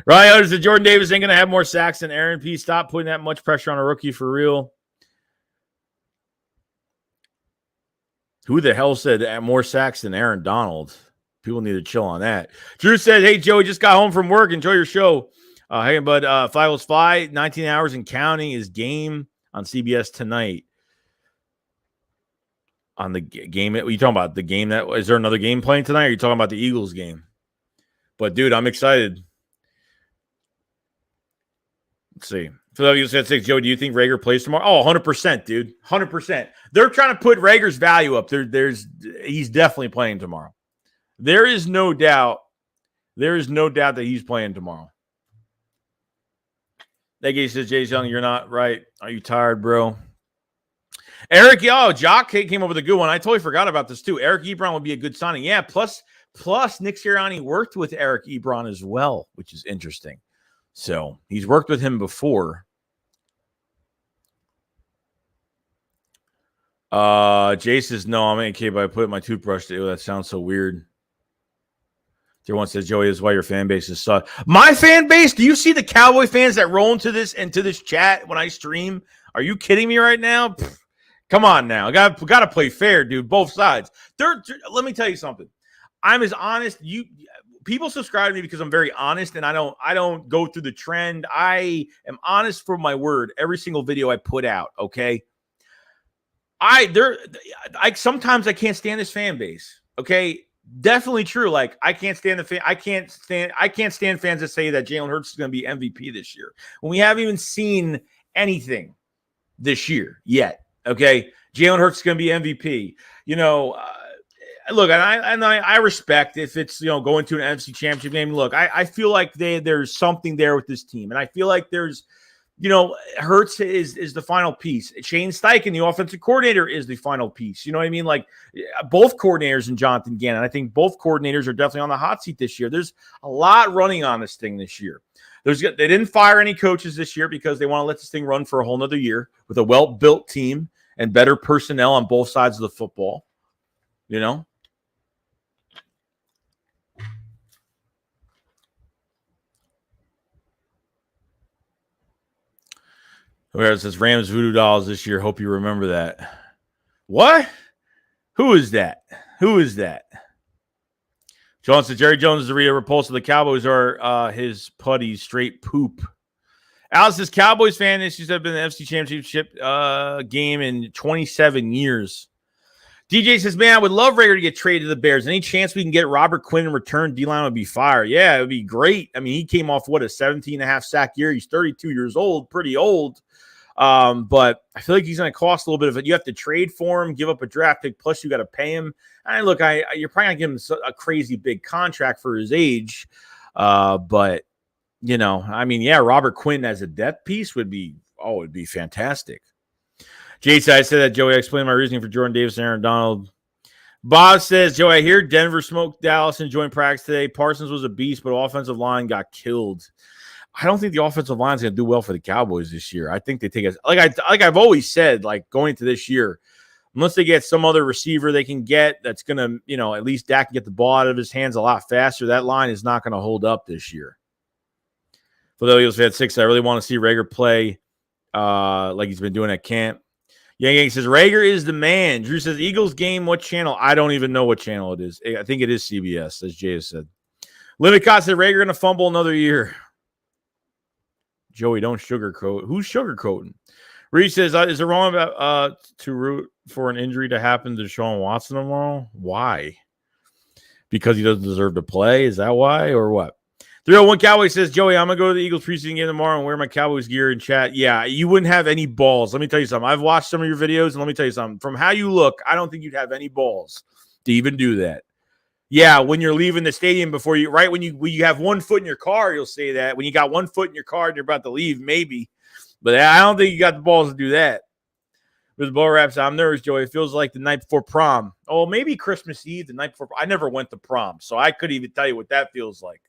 [SPEAKER 1] Ryan said Jordan Davis ain't gonna have more sacks than Aaron P. Stop putting that much pressure on a rookie for real. Who the hell said more sacks than Aaron Donald? People need to chill on that. Drew said, hey, Joey, just got home from work. Enjoy your show. Hey, bud, Files Fly, 19 hours and counting is game on CBS tonight. On the game, what are you talking about? The game is there another game playing tonight? Or are you talking about the Eagles game? But, dude, I'm excited. Let's see. Philadelphia said 6. Joe, do you think Rager plays tomorrow? Oh, 100%, dude. 100%. They're trying to put Rager's value up. He's definitely playing tomorrow. There is no doubt. There is no doubt that he's playing tomorrow. That guy says, Jay's Young, you're not right. Are you tired, bro? Eric, Jock came up with a good one. I totally forgot about this, too. Eric Ebron would be a good signing. Yeah, plus Nick Sirianni worked with Eric Ebron as well, which is interesting. So he's worked with him before. Jay says, no, I'm okay, but I put my toothbrush to. That sounds so weird. Everyone says, Joey, this is why your fan base is suck. My fan base? Do you see the Cowboy fans that roll into this chat when I stream? Are you kidding me right now? Pfft, come on now. Got to play fair, dude. Both sides. Let me tell you something. I'm as honest. People subscribe to me because I'm very honest, and I don't go through the trend. I am honest for my word. Every single video I put out. Okay. Sometimes I can't stand this fan base. Okay. Definitely true. Like I can't stand I can't stand fans that say that Jalen Hurts is going to be MVP this year when we haven't even seen anything this year yet. Okay. Jalen Hurts is going to be MVP. Look, and I respect if it's, going to an NFC Championship game. Look, I feel like there's something there with this team. And I feel like there's, Hurts is the final piece. Shane Steichen, the offensive coordinator, is the final piece. You know what I mean? Like both coordinators and Jonathan Gannon. I think both coordinators are definitely on the hot seat this year. There's a lot running on this thing this year. They didn't fire any coaches this year because they want to let this thing run for a whole nother year with a well-built team and better personnel on both sides of the football. Whereas it says Rams voodoo dolls this year. Hope you remember that. What? Who is that? John says Jerry Jones is the real repulse of the Cowboys are his putties straight poop. Alice says Cowboys fan issues have been the NFC Championship game in 27 years. DJ says, man, I would love Rager to get traded to the Bears. Any chance we can get Robert Quinn in return? D-line would be fire. Yeah, it would be great. I mean, he came off, a 17.5 sack year. He's 32 years old, pretty old. But I feel like he's going to cost a little bit of it. You have to trade for him, give up a draft pick, plus you got to pay him. And look, you're probably going to give him a crazy big contract for his age. But, I mean, yeah, Robert Quinn as a depth piece would be fantastic. Jason, I said that, Joey. I explained my reasoning for Jordan Davis and Aaron Donald. Bob says, Joey, I hear Denver smoked Dallas and joined practice today. Parsons was a beast, but offensive line got killed. I don't think the offensive line is going to do well for the Cowboys this year. I think they take us like I've always said, like going into this year, unless they get some other receiver they can get that's going to, at least Dak can get the ball out of his hands a lot faster. That line is not going to hold up this year. For the Eagles fan 6, I really want to see Rager play like he's been doing at camp. Yang says, Rager is the man. Drew says, Eagles game, what channel? I don't even know what channel it is. I think it is CBS, as Jay has said. Limicott said, Rager going to fumble another year. Joey, don't sugarcoat. Who's sugarcoating? Reed says, is it wrong about to root for an injury to happen to Deshaun Watson tomorrow? Why? Because he doesn't deserve to play? Is that why or what? 301 Cowboy says, Joey, I'm going to go to the Eagles preseason game tomorrow and wear my Cowboys gear and chat. Yeah, you wouldn't have any balls. Let me tell you something. I've watched some of your videos, and let me tell you something. From how you look, I don't think you'd have any balls to even do that. Yeah, when you're leaving the stadium when you have one foot in your car, you'll say that. When you got one foot in your car and you're about to leave, maybe. But I don't think you got the balls to do that. With Bull Raps, I'm nervous, Joey. It feels like the night before prom. Oh, maybe Christmas Eve, the night before. I never went to prom, so I couldn't even tell you what that feels like.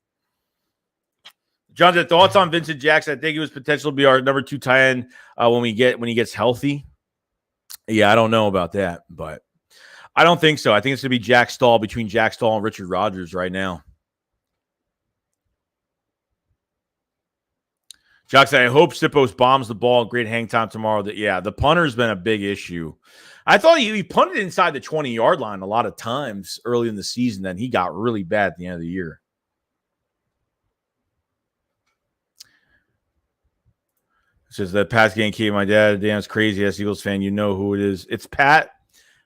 [SPEAKER 1] John said, thoughts on Vincent Jackson? I think he was potential to be our number 2 tight end when he gets healthy. Yeah, I don't know about that, but I don't think so. I think it's going to be Jack Stahl, between Jack Stahl and Richard Rodgers right now. Jock said, I hope Sippos bombs the ball. Great hang time tomorrow. The punter's been a big issue. I thought he punted inside the 20-yard line a lot of times early in the season. Then he got really bad at the end of the year. It says that Pat's getting key. My dad, Dan's crazy ass Eagles fan. You know who it is. It's Pat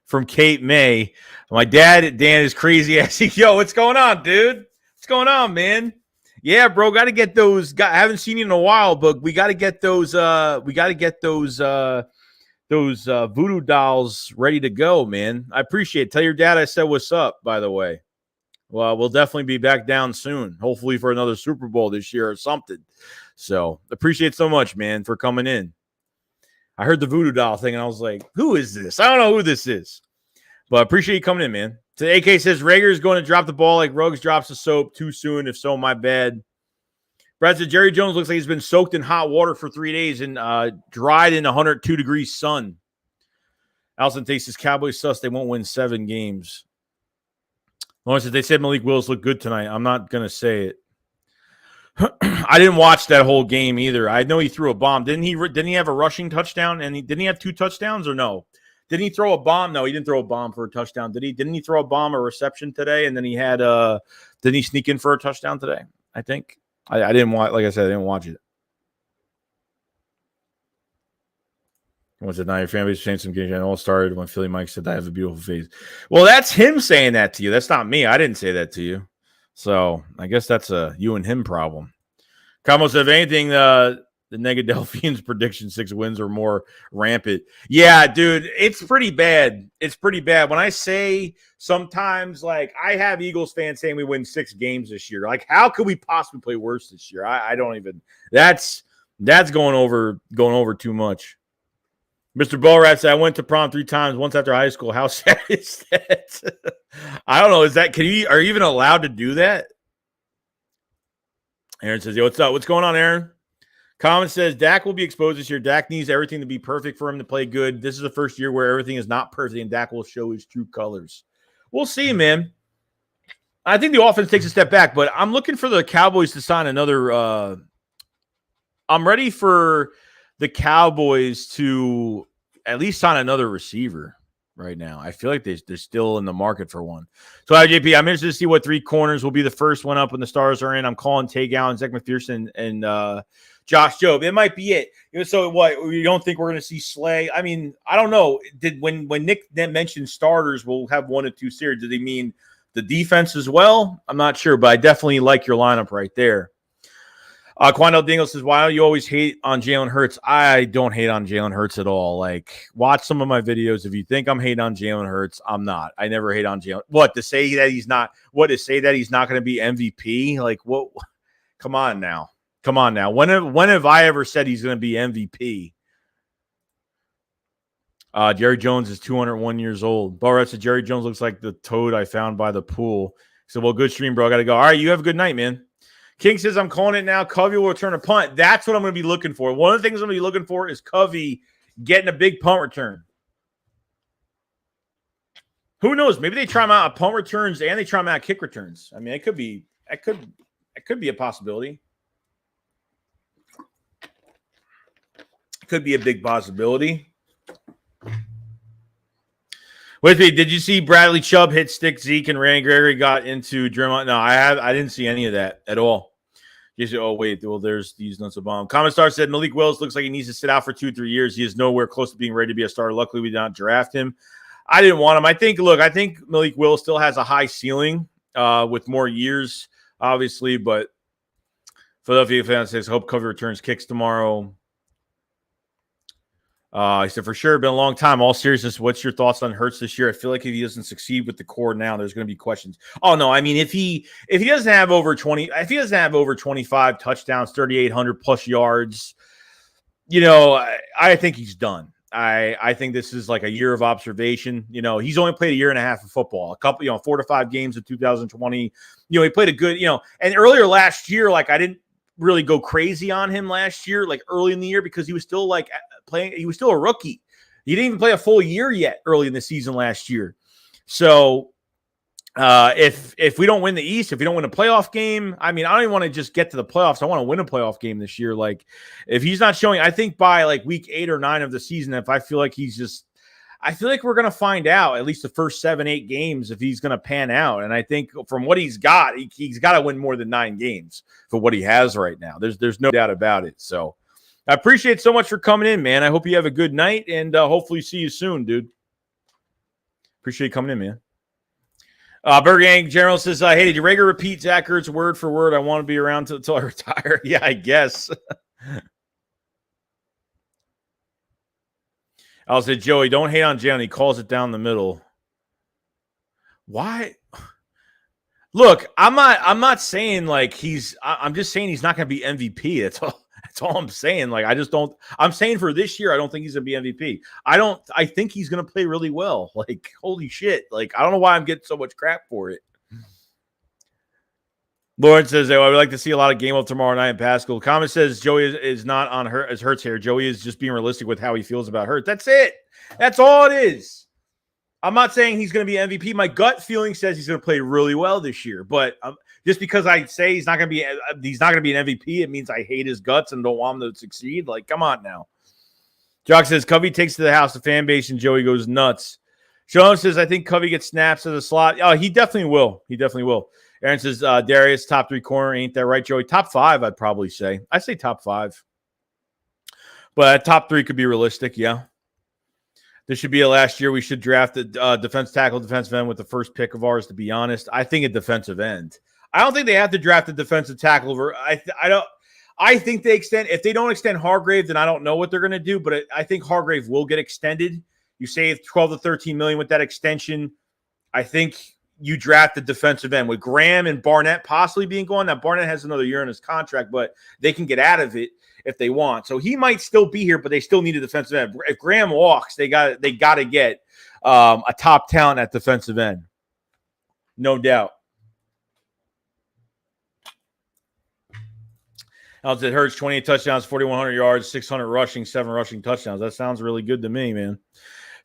[SPEAKER 1] from Cape May. My dad, Dan, is crazy ass. Yo, what's going on, dude? What's going on, man? Yeah, bro, got to get those. I haven't seen you in a while, but we got to get those. Voodoo dolls ready to go, man. I appreciate it. Tell your dad I said what's up, by the way. Well, we'll definitely be back down soon, hopefully for another Super Bowl this year or something. So appreciate so much, man, for coming in. I heard the voodoo doll thing, and I was like, who is this? I don't know who this is. But appreciate you coming in, man. So AK says, Rager is going to drop the ball like Ruggs drops the soap too soon. If so, my bad. Brad said, Jerry Jones looks like he's been soaked in hot water for 3 days and dried in 102-degree sun. Allison takes his Cowboys sus. They won't win 7 games. Lawrence says, they said Malik Willis looked good tonight. I'm not going to say it. I didn't watch that whole game either. I know he threw a bomb. Didn't he have a rushing touchdown? And didn't he have 2 touchdowns or no? Didn't he throw a bomb? No, he didn't throw a bomb for a touchdown. Didn't he throw a bomb or reception today? And then he had didn't he sneak in for a touchdown today? I think. I didn't watch, like I said, I didn't watch it. What's it now? Your family's saying some games. I all started when Philly Mike said I have a beautiful face. Well, that's him saying that to you. That's not me. I didn't say that to you. So I guess that's a you and him problem. Como said, if anything, the Negadelphians' prediction 6 wins or more rampant. Yeah, dude, it's pretty bad. It's pretty bad. When I say sometimes, like, I have Eagles fans saying we win 6 games this year. Like, how could we possibly play worse this year? I don't even. That's going over too much. Mr. Ballrat said, I went to prom 3 times, once after high school. How sad is that? I don't know. Are you even allowed to do that? Aaron says, yo, what's up? What's going on, Aaron? Common says, Dak will be exposed this year. Dak needs everything to be perfect for him to play good. This is the first year where everything is not perfect, and Dak will show his true colors. We'll see, man. I think the offense takes a step back, but I'm looking for the Cowboys to sign another I'm ready for the Cowboys to at least sign another receiver right now. I feel like they're still in the market for one. So, JP, I'm interested to see what 3 corners will be the first one up when the stars are in. I'm calling Tay Gowan, Zach McPherson, and Josh Jobe. It might be it. So what? You don't think we're going to see Slay? I mean, I don't know. When Nick mentioned starters, we'll have 1 or 2 series. Did he mean the defense as well? I'm not sure, but I definitely like your lineup right there. Quandel Dingle says, why do you always hate on Jalen Hurts? I don't hate on Jalen Hurts at all. Like, watch some of my videos. If you think I'm hating on Jalen Hurts, I'm not. I never hate on Jalen. What, to say that he's not going to be MVP? Like, what? Come on now. When have I ever said he's going to be MVP? Jerry Jones is 201 years old. Barrett said, Jerry Jones looks like the toad I found by the pool. So, well, good stream, bro. I got to go. All right, you have a good night, man. King says, I'm calling it now. Covey will return a punt. That's what I'm going to be looking for. One of the things I'm going to be looking for is Covey getting a big punt return. Who knows? Maybe they try him out at punt returns and they try him out at kick returns. I mean, it could be a possibility. It could be a big possibility. With me, did you see Bradley Chubb hit stick Zeke and Randy Gregory got into Draymond? No, I didn't see any of that at all. Just, oh, wait. Well, there's these nuts of bomb. Common Star said Malik Willis looks like he needs to sit out for 2-3 years. He is nowhere close to being ready to be a starter. Luckily, we did not draft him. I didn't want him. I think Malik Willis still has a high ceiling with more years, obviously. But Philadelphia fan says, hope Covey returns kicks tomorrow. He said, for sure, been a long time. All seriousness, what's your thoughts on Hurts this year? I feel like if he doesn't succeed with the core now, there's going to be questions. Oh no, I mean, if he doesn't have over 25 touchdowns, 3,800 plus yards, I think he's done. I think this is like a year of observation. He's only played a year and a half of football, a couple, 4 to 5 games in 2020. He played a good, and earlier last year, like I didn't really go crazy on him last year, like early in the year, because he was still like playing. He was still a rookie. He didn't even play a full year yet early in the season last year. So if we don't win the East, if we don't win a playoff game, I mean, I don't even want to just get to the playoffs. I want to win a playoff game this year. Like if he's not showing, I think by like week 8 or 9 of the season, if I feel like I feel like we're going to find out at least the first 7-8 games if he's going to pan out. And I think from what he's got, he's got to win more than 9 games for what he has right now. There's no doubt about it. So I appreciate so much for coming in, man. I hope you have a good night and hopefully see you soon, dude. Appreciate you coming in, man. Burger Gang General says, hey, did you regular repeat Zach Ertz word for word? I want to be around until I retire. Yeah, I guess. I'll say, Joey, don't hate on Jalen. He calls it down the middle. Why? Look, I'm not saying like I'm just saying he's not going to be MVP. That's all I'm saying. Like, I'm saying for this year, I don't think he's going to be MVP. I think he's going to play really well. Like, holy shit. Like, I don't know why I'm getting so much crap for it. Lauren says, I would like to see a lot of game of tomorrow night in Pascal. Comment says Joey is not on Hurts here. Joey is just being realistic with how he feels about Hurts. That's it. That's all it is. I'm not saying he's going to be MVP. My gut feeling says he's going to play really well this year. But just because I say he's not going to be an MVP, it means I hate his guts and don't want him to succeed. Like, come on now. Jock says Covey takes to the house the fan base and Joey goes nuts. Sean says I think Covey gets snaps as a slot. Oh, he definitely will. He definitely will. Aaron says, Darius, top 3 corner. Ain't that right, Joey? Top 5, I'd probably say. I'd say top 5. But top 3 could be realistic, yeah. This should be a last year. We should draft a defensive end with the first pick of ours, to be honest. I think a defensive end. I don't think they have to draft a defensive tackle. I think they extend. If they don't extend Hargrave, then I don't know what they're going to do. But I think Hargrave will get extended. You save 12 to 13 million with that extension. I think you draft the defensive end with Graham and Barnett possibly being gone. Now Barnett has another year in his contract, but they can get out of it if they want. So he might still be here, but they still need a defensive end. If Graham walks, they got to get a top talent at defensive end. No doubt. I said Hurts 28 touchdowns, 4,100 yards, 600 rushing, 7 rushing touchdowns. That sounds really good to me, man.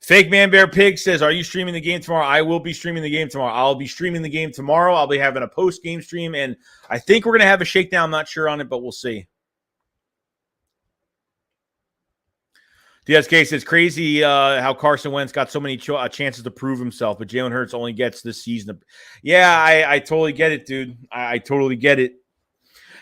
[SPEAKER 1] Fake Man Bear Pig says, are you streaming the game tomorrow? I will be streaming the game tomorrow. I'll be streaming the game tomorrow. I'll be having a post-game stream, and I think we're going to have a shakedown. I'm not sure on it, but we'll see. DSK says, crazy how Carson Wentz got so many chances to prove himself, but Jalen Hurts only gets this season. Yeah, I totally get it, dude. I totally get it.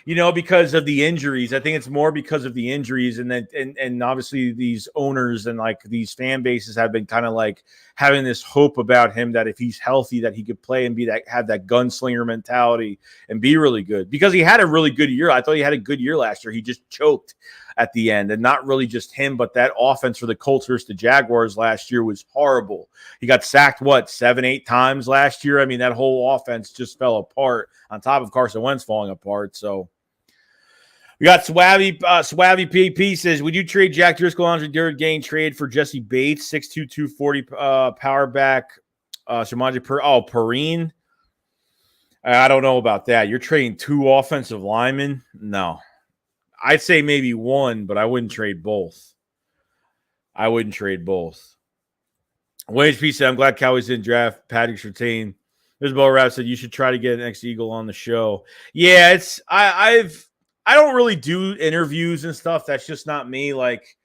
[SPEAKER 1] because of the injuries. I think it's more because of the injuries, and then and obviously these owners and like these fan bases have been kind of like having this hope about him that if he's healthy, that he could play and have that gunslinger mentality and be really good, because he had a really good year. I thought he had a good year last year. He just choked at the end, and not really just him, but that offense for the Colts versus the Jaguars last year was horrible. He got sacked 7-8 times last year. I mean, that whole offense just fell apart on top of Carson Wentz falling apart. So we got Swabby PP says, would you trade Jack Driscoll, Andre Dillard, gain trade for Jesse Bates, 6'2", 240 power back, Perrine? I don't know about that. You're trading 2 offensive linemen? No. I'd say maybe one, but I wouldn't trade both. Wayne HP said, I'm glad Cowboys didn't draft Patrick Surtain. Isabel Rapp said, you should try to get an ex-Eagle on the show. Yeah, I don't really do interviews and stuff. That's just not me. Like,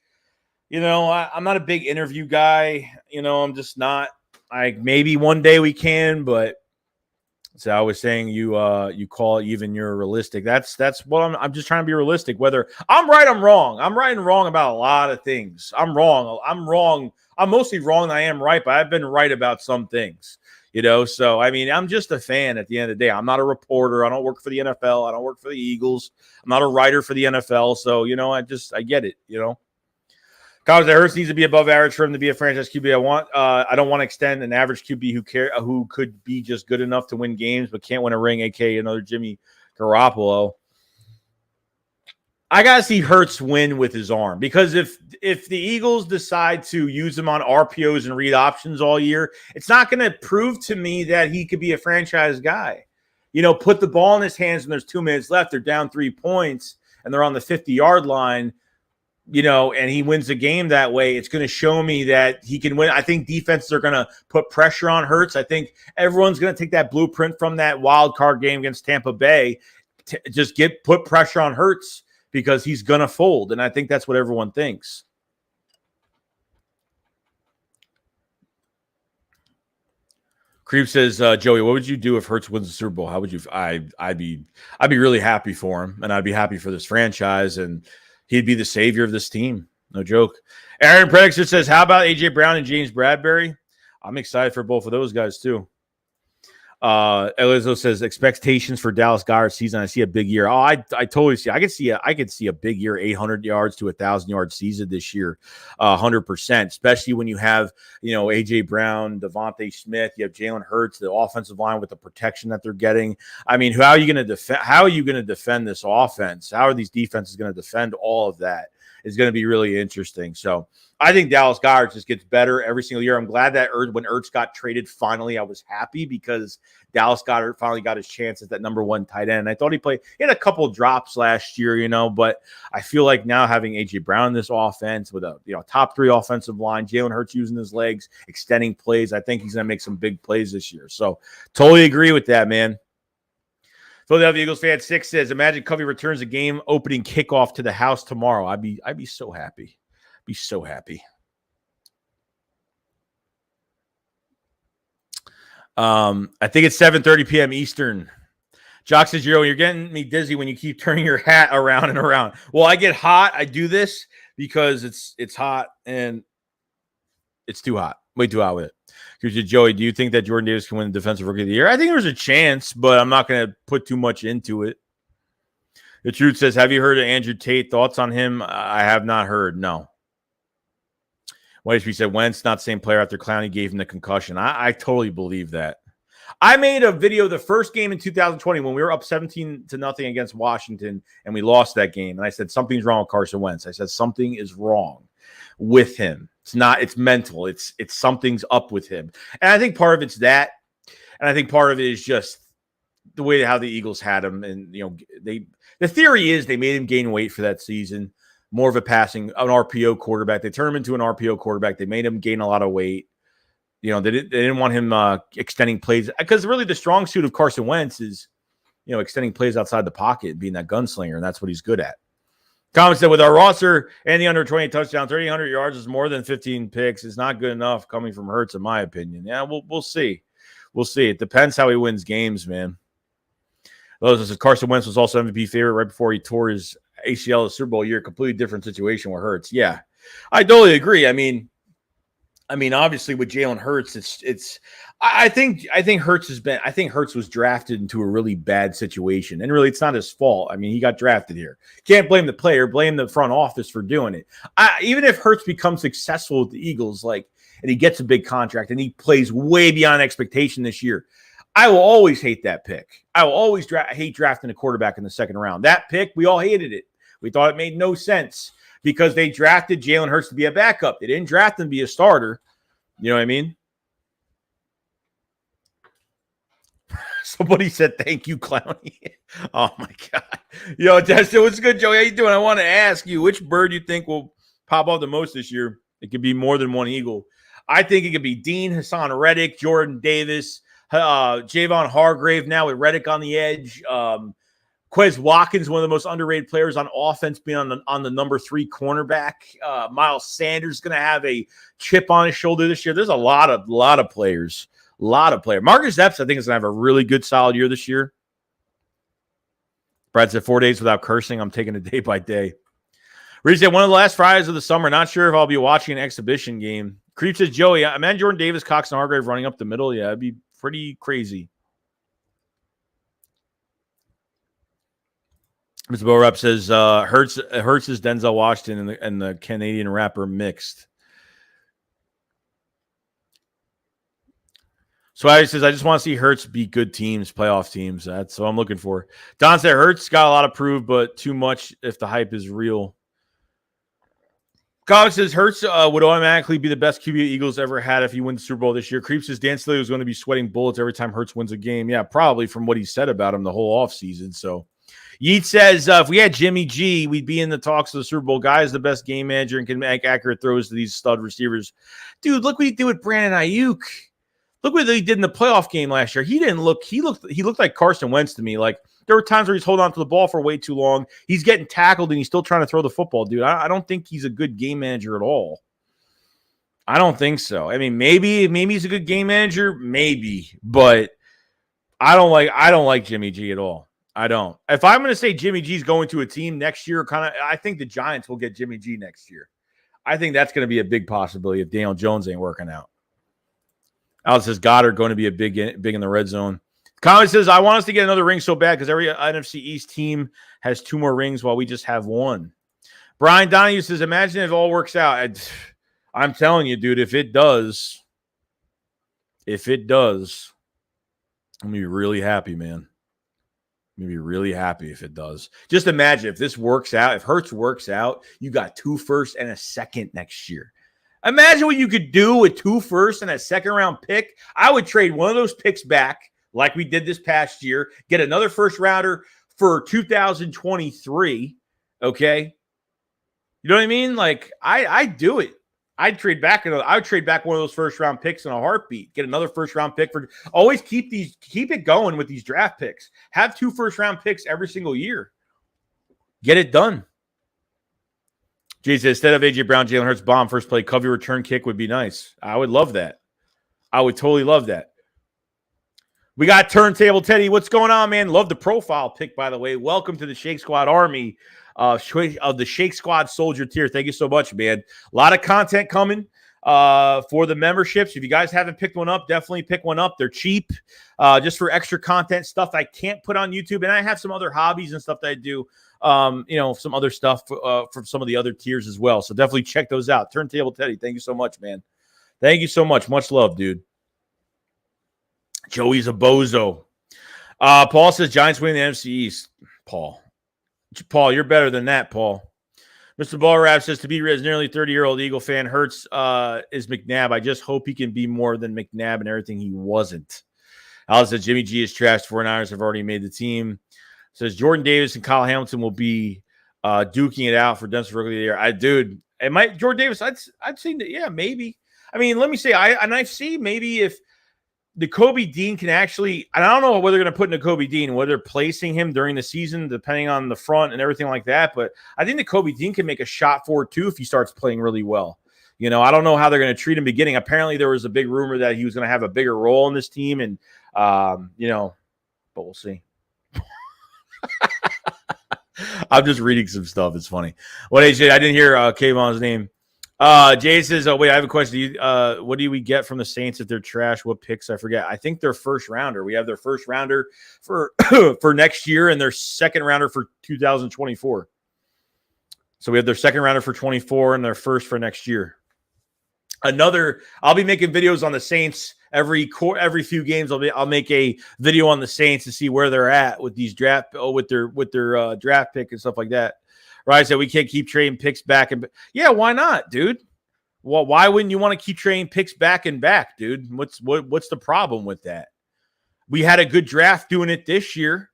[SPEAKER 1] I'm not a big interview guy. I'm just not. Maybe one day we can, but so I was saying you call it even you're realistic. That's what I'm just trying to be realistic. Whether I'm right, I'm wrong. I'm right and wrong about a lot of things. I'm wrong. I'm mostly wrong than I am right, but I've been right about some things. So I mean, I'm just a fan at the end of the day. I'm not a reporter. I don't work for the NFL. I don't work for the Eagles. I'm not a writer for the NFL. So, I get it, College that Hurts needs to be above average for him to be a franchise QB. I don't want to extend an average QB who could be just good enough to win games but can't win a ring, aka another Jimmy Garoppolo. I gotta see Hurts win with his arm, because if the Eagles decide to use him on RPOs and read options all year, it's not going to prove to me that he could be a franchise guy. Put the ball in his hands when there's 2 minutes left, they're down 3 points, and they're on the 50-yard line. And he wins the game that way, it's going to show me that he can win. I think defenses are going to put pressure on Hurts. I think everyone's going to take that blueprint from that wild card game against Tampa Bay, just put pressure on Hurts, because he's going to fold. And I think that's what everyone thinks. Creep says, Joey, what would you do if Hurts wins the Super Bowl? How would you? I'd be really happy for him, and I'd be happy for this franchise, and he'd be the savior of this team. No joke. Aaron Predictor says, how about A.J. Brown and James Bradbury? I'm excited for both of those guys, too. Elizo says, expectations for Dallas Goedert season. I see a big year. Oh, I totally see. I could see a big year, 800 yards to 1,000-yard season this year, 100%. Especially when you have AJ Brown, Devontae Smith, you have Jalen Hurts, the offensive line with the protection that they're getting. I mean, how are you going to defend this offense? How are these defenses going to defend all of that? Is going to be really interesting. So I think Dallas Goedert just gets better every single year. I'm glad that when Ertz got traded, finally, I was happy, because Dallas Goedert finally got his chance at that number 1 tight end. I thought he had a couple of drops last year, but I feel like now having A.J. Brown in this offense with a top 3 offensive line, Jalen Hurts using his legs, extending plays, I think he's going to make some big plays this year. So totally agree with that, man. Philadelphia Eagles fan 6 says, imagine Covey returns a game opening kickoff to the house tomorrow. I'd be so happy. Be so happy. I think it's 7:30 p.m. Eastern. Jock says, you're getting me dizzy when you keep turning your hat around and around. Well, I get hot. I do this because it's hot and it's too hot. Way too hot with it. Here's Joey. Do you think that Jordan Davis can win the Defensive Rookie of the Year? I think there's a chance, but I'm not going to put too much into it. The Truth says, have you heard of Andrew Tate? Thoughts on him? I have not heard. No. Whitesby said, Wentz, not the same player after Clowney gave him the concussion. I totally believe that. I made a video the first game in 2020 when we were up 17-0 against Washington, and we lost that game. And I said, something's wrong with Carson Wentz. I said, something is wrong with him. It's mental. It's something's up with him. And I think part of it's that. And I think part of it is just the way how the Eagles had him. And, the theory is they made him gain weight for that season. More of an RPO quarterback. They turned him into an RPO quarterback. They made him gain a lot of weight. They didn't want him extending plays, because really the strong suit of Carson Wentz is, extending plays outside the pocket and being that gunslinger, and that's what he's good at. Thomas said, with our roster and the under 20 touchdown, 3,800 yards is more than 15 picks. It's not good enough coming from Hurts, in my opinion. Yeah, we'll see. We'll see. It depends how he wins games, man. Those says Carson Wentz was also MVP favorite right before he tore his ACL the Super Bowl year. Completely different situation with Hurts. Yeah, I totally agree. I mean, obviously with Jalen Hurts, I think Hurts was drafted into a really bad situation, and really it's not his fault. I mean, he got drafted here. Can't blame the player, blame the front office for doing it. Even if Hurts becomes successful with the Eagles, and he gets a big contract and he plays way beyond expectation this year, I will always hate that pick. I will always hate drafting a quarterback in the second round. That pick, we all hated it. We thought it made no sense because they drafted Jalen Hurts to be a backup. They didn't draft him to be a starter. You know what I mean? Somebody said, thank you, Clowney. Oh, my God. Yo, Desta, what's good, Joey? How you doing? I want to ask you, which bird you think will pop off the most this year? It could be more than one Eagle. I think it could be Dean, Hassan Reddick, Jordan Davis, Javon Hargrave now with Reddick on the edge. Quez Watkins, one of the most underrated players on offense, being on the number 3 cornerback. Miles Sanders going to have a chip on his shoulder this year. There's a lot of players. A lot of players. Marcus Epps, I think, is going to have a really good, solid year this year. Brad said 4 days without cursing. I'm taking it day by day. Reed said one of the last Fridays of the summer. Not sure if I'll be watching an exhibition game. Creep says, Joey, I imagine Jordan Davis, Cox, and Hargrave running up the middle. Yeah, it'd be pretty crazy. Mr. Bo Rep says Hurts is Denzel Washington and the Canadian rapper mixed. Swaggy says, I just want to see Hurts beat good teams, playoff teams. That's what I'm looking for. Don said Hurts got a lot of proof, but too much if the hype is real. College says Hurts would automatically be the best QB Eagles ever had if he wins the Super Bowl this year. Creep says Dan Staley was going to be sweating bullets every time Hurts wins a game. Yeah, probably from what he said about him the whole offseason. So Yeet says if we had Jimmy G, we'd be in the talks of the Super Bowl. Guy is the best game manager and can make accurate throws to these stud receivers. Dude, look what he did with Brandon Ayuk. Look what he did in the playoff game last year. He looked like Carson Wentz to me. Like, there were times where he's holding on to the ball for way too long. He's getting tackled and he's still trying to throw the football, dude. I don't think he's a good game manager at all. I don't think so. I mean, maybe he's a good game manager, maybe, but I don't like Jimmy G at all. I don't. If I'm going to say Jimmy G's going to a team next year, I think the Giants will get Jimmy G next year. I think that's going to be a big possibility if Daniel Jones ain't working out. Alex says Goddard going to be a big in the red zone. Colin says, I want us to get another ring so bad because every NFC East team has 2 more rings while we just have 1. Brian Donahue says, imagine if it all works out. I'm telling you, dude, if it does, I'm going to be really happy, man. I'm going to be really happy if it does. Just imagine if this works out, if Hurts works out, you got 2 firsts and a second next year. Imagine what you could do with 2 firsts and a second-round pick. I would trade one of those picks back like we did this past year, get another first-rounder for 2023, okay? You know what I mean? Like, I'd do it. I'd trade back one of those first-round picks in a heartbeat. Get another first-round pick for – always keep it going with these draft picks. Have 2 first-round picks every single year. Get it done. Jay says, instead of A.J. Brown, Jalen Hurts bomb first play, Covey return kick would be nice. I would love that. I would totally love that. We got Turntable Teddy. What's going on, man? Love the profile pic, by the way. Welcome to the Shake Squad Army of the Shake Squad Soldier tier. Thank you so much, man. A lot of content coming for the memberships. If you guys haven't picked one up, definitely pick one up. They're cheap just for extra content, stuff I can't put on YouTube. And I have some other hobbies and stuff that I do. Some other stuff from some of the other tiers as well. So definitely check those out. Turntable Teddy, thank you so much, man. Thank you so much. Much love, dude. Joey's a bozo. Paul says Giants win the NFC East. Paul, you're better than that, Paul. Mr. Ballrap says to be as nearly 30-year-old Eagle fan, Hurts is McNabb. I just hope he can be more than McNabb and everything he wasn't. Alex says Jimmy G is trashed. 49ers have already made the team. Says Jordan Davis and Kyle Hamilton will be duking it out for Denver Rookie of the Year. Dude, it might Jordan Davis. I'd say that, yeah, maybe. I mean, let me say, I see maybe if Nakobe Dean can actually, and I don't know whether they're going to put Nakobe Dean, whether they're placing him during the season, depending on the front and everything like that. But I think Nakobe Dean can make a shot for it too if he starts playing really well. You know, I don't know how they're going to treat him beginning. Apparently, there was a big rumor that he was going to have a bigger role in this team, and but we'll see. I'm just reading some stuff. It's funny. What AJ? I didn't hear Kayvon's name. Jay says, "Oh wait, I have a question. What do we get from the Saints if they're trash? What picks? I forget. I think they're first rounder. We have their first rounder for for next year and their second rounder for 2024. So we have their second rounder for 24 and their first for next year. I'll be making videos on the Saints every few games. I'll make a video on the Saints to see where they're at with these with their draft pick and stuff like that. Right? So we can't keep trading picks back and yeah, why not, dude? Well, why wouldn't you want to keep trading picks back and back, dude? What's the problem with that? We had a good draft doing it this year.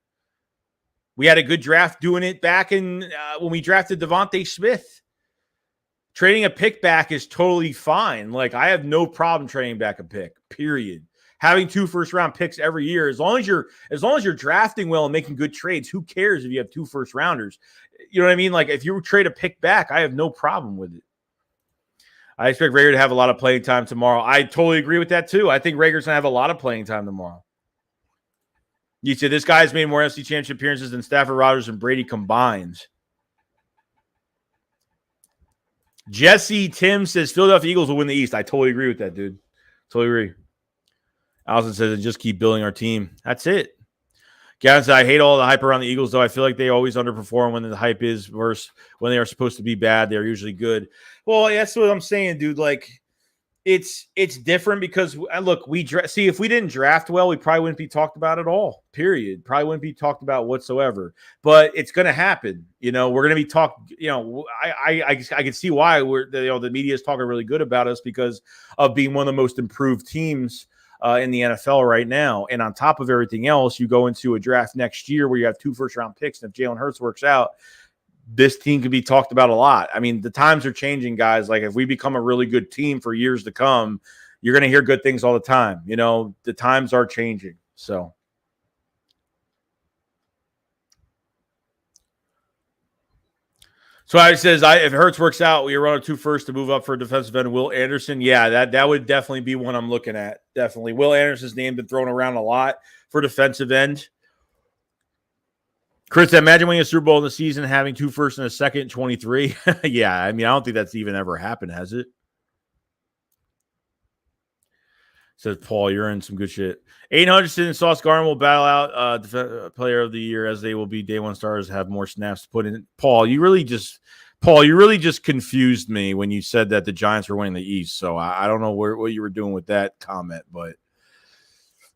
[SPEAKER 1] We had a good draft doing it back in when we drafted Devontae Smith. Trading a pick back is totally fine. Like, I have no problem trading back a pick, period. Having 2 first-round picks every year, as long as you're drafting well and making good trades, who cares if you have 2 first-rounders? You know what I mean? Like, if you trade a pick back, I have no problem with it. I expect Rager to have a lot of playing time tomorrow. I totally agree with that, too. I think Rager's going to have a lot of playing time tomorrow. You said this guy's made more NFC Championship appearances than Stafford, Rodgers, and Brady combined. Jesse Tim says Philadelphia Eagles will win the East. I totally agree with that, dude. Totally agree. Allison says, just keep building our team. That's it. Gavin said, I hate all the hype around the Eagles, though. I feel like they always underperform when the hype is worse. When they are supposed to be bad, they're usually good. Well, that's what I'm saying, dude. Like, it's different because, look, if we didn't draft well, we probably wouldn't be talked about at all, period. Probably wouldn't be talked about whatsoever. But it's going to happen. You know, we're going to be talked. You know, I can see why the media is talking really good about us because of being one of the most improved teams in the NFL right now. And on top of everything else, you go into a draft next year where you have 2 first-round picks. And if Jalen Hurts works out, this team can be talked about a lot. I mean, the times are changing, guys. Like, if we become a really good team for years to come, you're going to hear good things all the time. You know, the times are changing. So I says, if Hurts works out, we run a 2 first to move up for defensive end. Will Anderson, yeah, that would definitely be one I'm looking at. Definitely, Will Anderson's name been thrown around a lot for defensive end. Chris, imagine winning a Super Bowl in the season, having 2 firsts and a second, 23. Yeah, I mean, I don't think that's even ever happened, has it? Says Paul, you're in some good shit. 800 and Sauce Gardner will battle out player of the year as they will be day one stars, have more snaps to put in. Paul, you really just confused me when you said that the Giants were winning the East. So I don't know what you were doing with that comment, but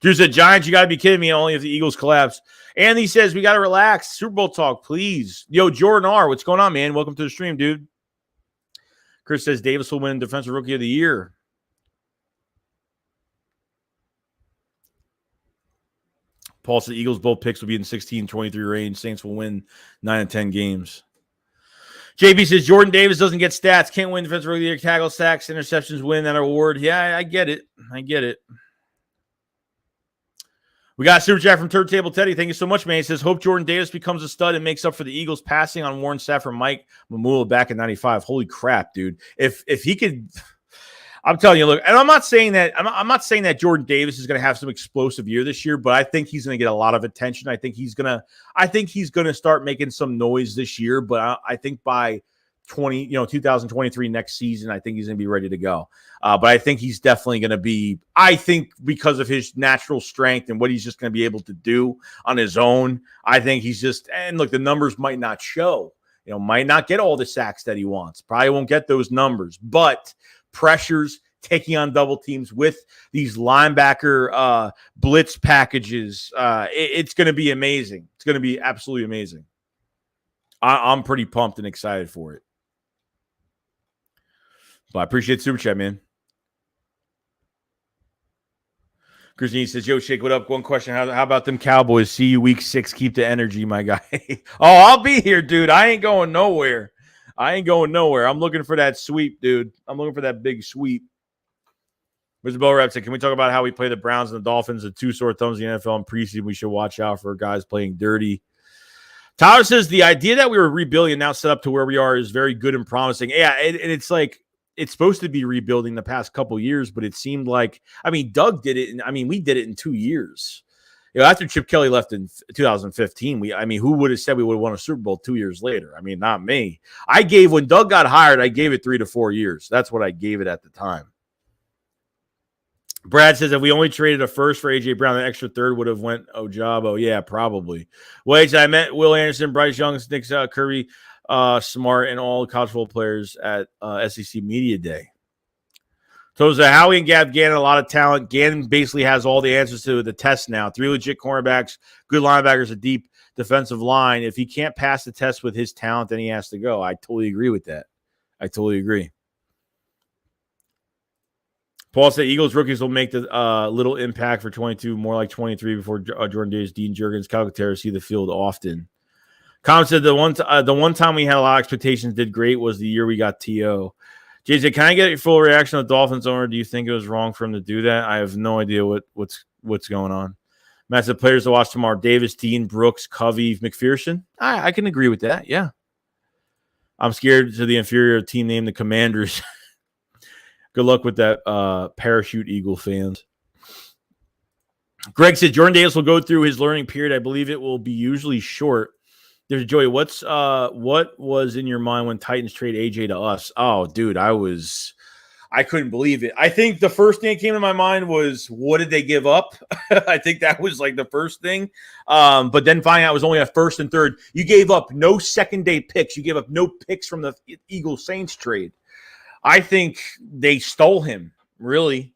[SPEAKER 1] Drew said, Giants, you got to be kidding me. Only if the Eagles collapse. Andy says, we got to relax. Super Bowl talk, please. Yo, Jordan R., what's going on, man? Welcome to the stream, dude. Chris says, Davis will win Defensive Rookie of the Year. Paul said, Eagles both picks will be in 16-23 range. Saints will win 9 and 10 games. JB says, Jordan Davis doesn't get stats. Can't win Defensive Rookie of the Year. Tackle, sacks, interceptions, win that award. Yeah, I get it. We got a super chat from Turntable Teddy. Thank you so much, man. He says, hope Jordan Davis becomes a stud and makes up for the Eagles passing on Warren Sapp and Mike Mamula back in 95. Holy crap, dude. If he could, I'm telling you, look, and I'm not saying that Jordan Davis is going to have some explosive year this year, but I think he's going to get a lot of attention. I think he's going to start making some noise this year, but I think by 2023 next season, I think he's going to be ready to go. But I think he's definitely going to be, I think because of his natural strength and what he's just going to be able to do on his own, I think he's just, and look, the numbers might not show, might not get all the sacks that he wants. Probably won't get those numbers, but pressures, taking on double teams with these linebacker blitz packages, it's going to be amazing. It's going to be absolutely amazing. I'm pretty pumped and excited for it. But I appreciate the super chat, man. Christine says, yo, Shake, what up? One question. How about them Cowboys? See you week 6. Keep the energy, my guy. Oh, I'll be here, dude. I ain't going nowhere. I'm looking for that sweep, dude. I'm looking for that big sweep. Mr. Bo Rep said, can we talk about how we play the Browns and the Dolphins, the 2 sore thumbs in the NFL in preseason? We should watch out for guys playing dirty. Tyler says, the idea that we were rebuilding and now set up to where we are is very good and promising. Yeah, and it's like, it's supposed to be rebuilding the past couple years, but it seemed like, Doug did it. We did it in 2 years. After Chip Kelly left in 2015, who would have said we would have won a Super Bowl 2 years later? I mean, not me. When Doug got hired, I gave it 3 to 4 years. That's what I gave it at the time. Brad says if we only traded a first for A.J. Brown, the extra third would have went Ojabo. Yeah, probably. Wait, I met Will Anderson, Bryce Young, Nick Curry, Smart, and all college football players at SEC Media Day. So it's Howie and Gab Gannon, a lot of talent. Gannon basically has all the answers to the test now. 3 legit cornerbacks, good linebackers, a deep defensive line. If he can't pass the test with his talent, then he has to go. I totally agree with that. I totally agree. Paul said Eagles rookies will make the little impact for 22, more like 23 before Jordan Davis, Dean Jurgens, Calcaterra see the field often. Colin said the one time we had a lot of expectations, did great, was the year we got T.O. Jay said, can I get a full reaction of the Dolphins owner? Do you think it was wrong for him to do that? I have no idea what's going on. Matt said players to watch tomorrow: Davis, Dean, Brooks, Covey, McPherson. I can agree with that. Yeah. I'm scared to the inferior team named the Commanders. Good luck with that, parachute Eagle fans. Greg said Jordan Davis will go through his learning period. I believe it will be usually short. There's Joey. What was in your mind when Titans trade AJ to us? Oh, dude, I couldn't believe it. I think the first thing that came to my mind was, what did they give up? I think that was like the first thing. But then finding out it was only a first and third. You gave up no second-day picks. You gave up no picks from the Eagles Saints trade. I think they stole him, really.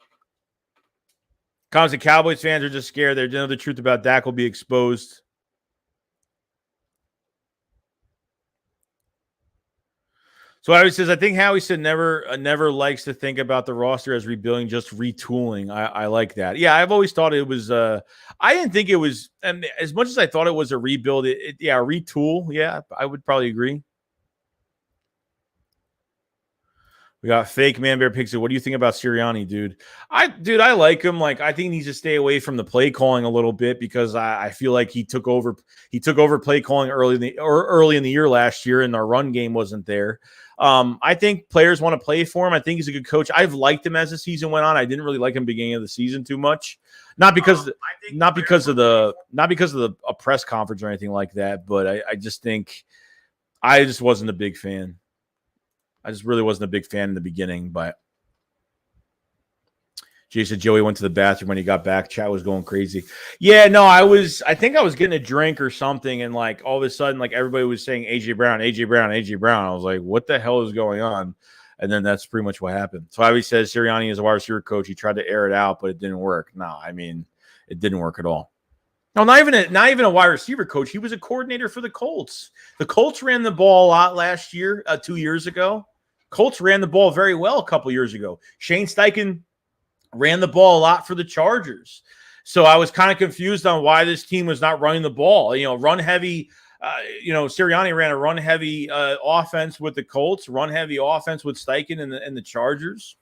[SPEAKER 1] Constant Cowboys fans are just scared. They know the truth about Dak will be exposed. So Howie says, I think Howie said never likes to think about the roster as rebuilding, just retooling. I like that. Yeah, I've always thought it was I didn't think it was, and as much as I thought it was a rebuild, retool. Yeah, I would probably agree. We got fake Man Bear Pixie. What do you think about Sirianni, dude? I like him. Like, I think he needs to stay away from the play calling a little bit because I feel like he took over play calling early in the year last year, and our run game wasn't there. I think players want to play for him. I think he's a good coach. I've liked him as the season went on. I didn't really like him beginning of the season too much. Not because of the press conference or anything like that, but I just think I just wasn't a big fan. I just really wasn't a big fan in the beginning, but Jason Joey went to the bathroom when he got back. Chat was going crazy. Yeah, no, I think I was getting a drink or something, and like all of a sudden, like everybody was saying AJ Brown, AJ Brown, AJ Brown. I was like, what the hell is going on? And then that's pretty much what happened. So Ivy says Sirianni is a wide receiver coach. He tried to air it out, but it didn't work. No, I mean, it didn't work at all. No, not even a wide receiver coach. He was a coordinator for the Colts. The Colts ran the ball a lot last year, 2 years ago. Colts ran the ball very well a couple years ago. Shane Steichen ran the ball a lot for the Chargers. So I was kind of confused on why this team was not running the ball. Run heavy. Sirianni ran a run heavy offense with the Colts, run heavy offense with Steichen and the Chargers.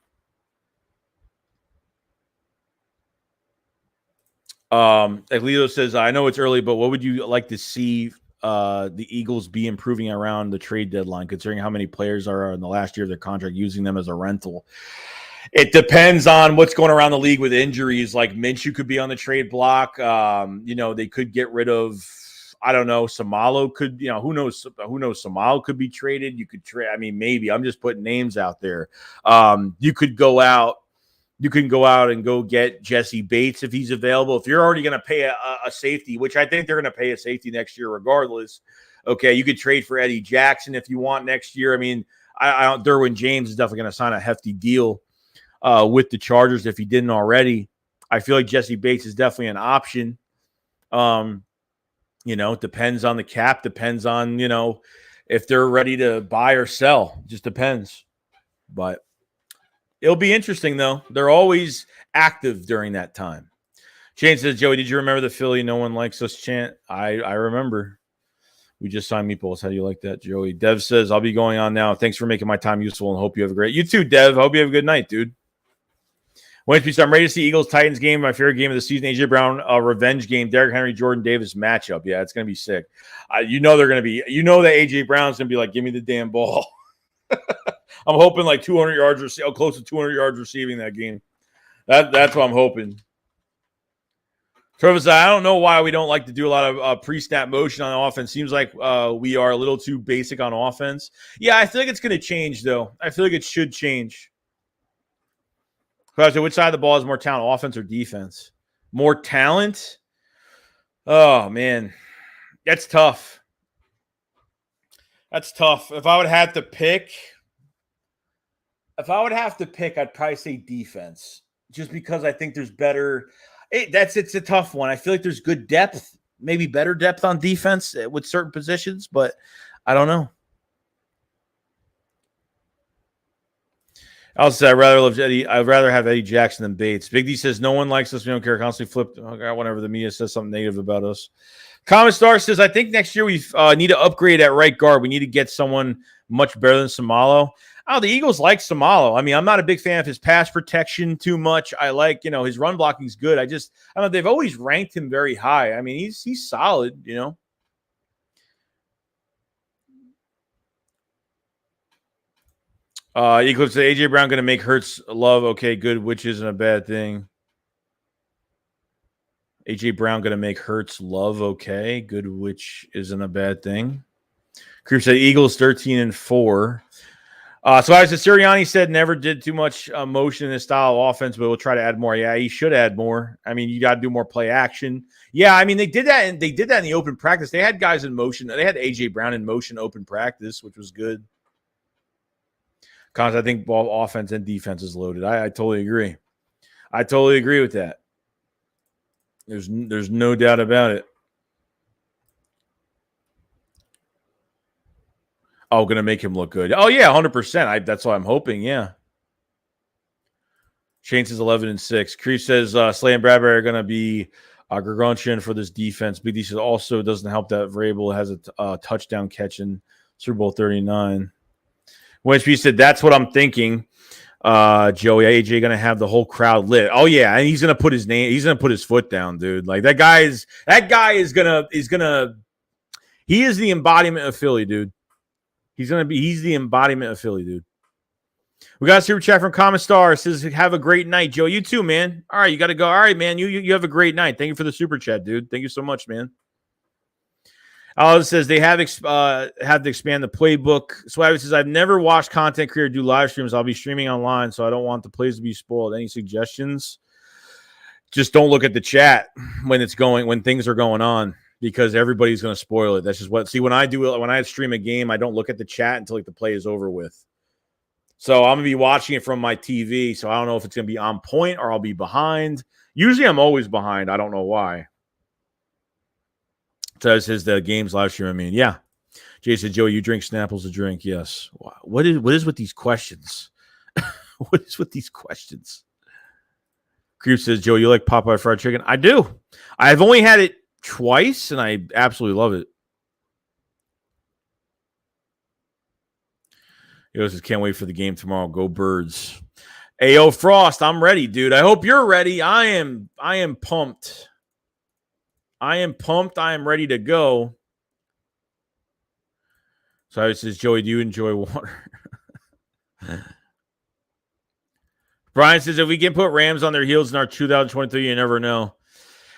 [SPEAKER 1] Like Leo says, I know it's early, but what would you like to see the Eagles be improving around the trade deadline, considering how many players are in the last year of their contract, using them as a rental? It depends on what's going around the league with injuries. Like Minshew could be on the trade block. They could get rid of, I don't know, Samalo could, who knows, Samalo could be traded. You could trade, maybe. I'm just putting names out there. You can go out and go get Jesse Bates if he's available. If you're already going to pay a safety, which I think they're going to pay a safety next year regardless, okay, you could trade for Eddie Jackson if you want next year. Derwin James is definitely going to sign a hefty deal with the Chargers if he didn't already. I feel like Jesse Bates is definitely an option. Depends on the cap, depends on, if they're ready to buy or sell. It just depends. But it'll be interesting, though. They're always active during that time. Shane says, Joey, did you remember the Philly no one likes us chant? I remember. We just signed Meatballs. How do you like that, Joey? Dev says, I'll be going on now. Thanks for making my time useful and hope you have a great. You too, Dev. Hope you have a good night, dude. I'm ready to see Eagles-Titans game. My favorite game of the season, A.J. Brown revenge game, Derrick Henry, Jordan Davis matchup. Yeah, it's going to be sick. They're going to be – that A.J. Brown's going to be like, give me the damn ball. I'm hoping like 200 yards – close to 200 yards receiving that game. That's what I'm hoping. Travis, I don't know why we don't like to do a lot of pre-snap motion on offense. Seems like we are a little too basic on offense. Yeah, I feel like it's going to change, though. I feel like it should change. Travis, which side of the ball is more talent, offense or defense? More talent? Oh, man. That's tough. That's tough. If I would have to pick, I'd probably say defense. Just because I think there's better. It's a tough one. I feel like there's good depth, maybe better depth on defense with certain positions, but I don't know. I'll say I'd rather have Eddie Jackson than Bates. Big D says no one likes us. We don't care. Constantly flip. Okay, whenever the media says something negative about us. Common Star says I think next year we need to upgrade at right guard. We need to get someone much better than Samalo. Oh, the Eagles like Samalo. I mean, I'm not a big fan of his pass protection too much. I like, his run blocking's good. I don't know. They've always ranked him very high. I mean, he's solid, Eagles say AJ Brown going to make Hurts love. Okay, good, which isn't a bad thing. AJ Brown going to make Hurts love. Okay, good, which isn't a bad thing. Creep said Eagles 13-4. So as Sirianni said, never did too much motion in this style of offense, but we'll try to add more. Yeah, he should add more. I mean, you got to do more play action. Yeah, I mean, they did that, and they did that in the open practice. They had guys in motion. They had AJ Brown in motion open practice, which was good. Cons, I think ball offense and defense is loaded. I totally agree. I totally agree with that. There's no doubt about it. Oh, going to make him look good. Oh, yeah, 100%. That's what I'm hoping, yeah. Shane says 11-6. Creep says Slay and Bradbury are going to be gargantuan for this defense. Big D says also doesn't help that Vrabel has a touchdown catch in Super Bowl 39. Winsby said, that's what I'm thinking. Joey, AJ going to have the whole crowd lit. Oh, yeah, and he's going to put his foot down, dude. Like, that guy is going to – he is the embodiment of Philly, dude. He's the embodiment of Philly, dude. We got a super chat from Common Star. It says, have a great night, Joe. You too, man. All right, you got to go. All right, man. You have a great night. Thank you for the super chat, dude. Thank you so much, man. It says they have to expand the playbook. Swagger says, I've never watched content creator do live streams. I'll be streaming online, so I don't want the plays to be spoiled. Any suggestions? Just don't look at the chat when things are going on, because everybody's going to spoil it. That's just what. See, when I stream a game, I don't look at the chat until the play is over with. So I'm going to be watching it from my TV, so I don't know if it's going to be on point or I'll be behind. Usually I'm always behind. I don't know why. Says the game's live stream. I mean, yeah. Jay said, Joe, you drink Snapples a drink. Yes. What is with these questions? What is with these questions? Creep says, Joe, you like Popeye fried chicken? I do. I've only had it twice, and I absolutely love it. He says, can't wait for the game tomorrow. Go Birds. Ayo, Frost, I'm ready, dude. I hope you're ready. I am pumped. I am ready to go. So it says, Joey, do you enjoy water? Brian says, if we can put Rams on their heels in our 2023, you never know.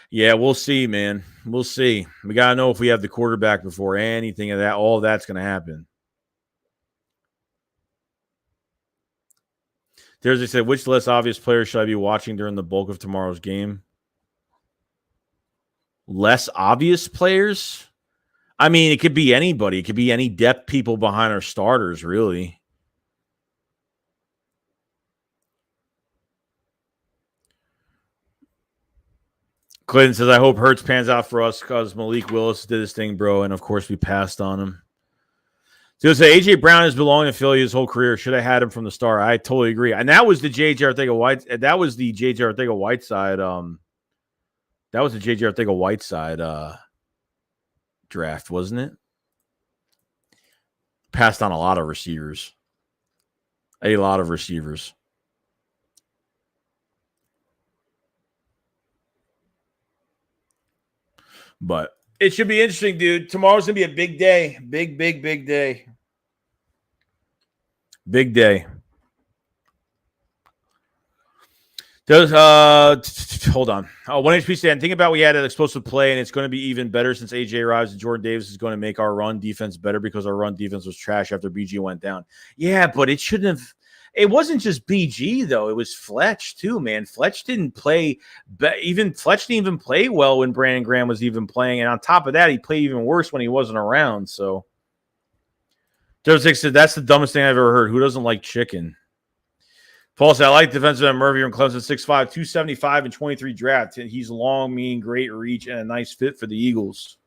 [SPEAKER 1] Yeah, we'll see, man. We'll see. We got to know if we have the quarterback before anything of that. All of that's going to happen. There's, they said, which less obvious players should I be watching during the bulk of tomorrow's game? Less obvious players? I mean, it could be anybody. It could be any depth people behind our starters, really. Clinton says, I hope Hurts pans out for us because Malik Willis did his thing, bro. And, of course, we passed on him. So say AJ Brown has belonged in Philly his whole career. Should have had him from the start. I totally agree. And that was the J.J. Arcega-Whiteside. That was the J.J. Arcega-Whiteside. That was the J.J. Arcega-Whiteside draft, wasn't it? Passed on a lot of receivers. A lot of receivers. But it should be interesting, dude. Tomorrow's going to be a big day. Big day. Big day. Does hold on. One HP said, think about we had an explosive play, and it's going to be even better since AJ arrives, and Jordan Davis is going to make our run defense better because our run defense was trash after BG went down. Yeah, but it shouldn't have. It wasn't just BG though; it was Fletch too, man. Fletch didn't play. Fletch didn't even play well when Brandon Graham was even playing, and on top of that, he played even worse when he wasn't around. So, Joe Six said, "That's the dumbest thing I've ever heard. Who doesn't like chicken?" Paul said, I like defensive end Murphy from Clemson, 6'5", 275 and 23 draft. He's long, mean, great reach, and a nice fit for the Eagles.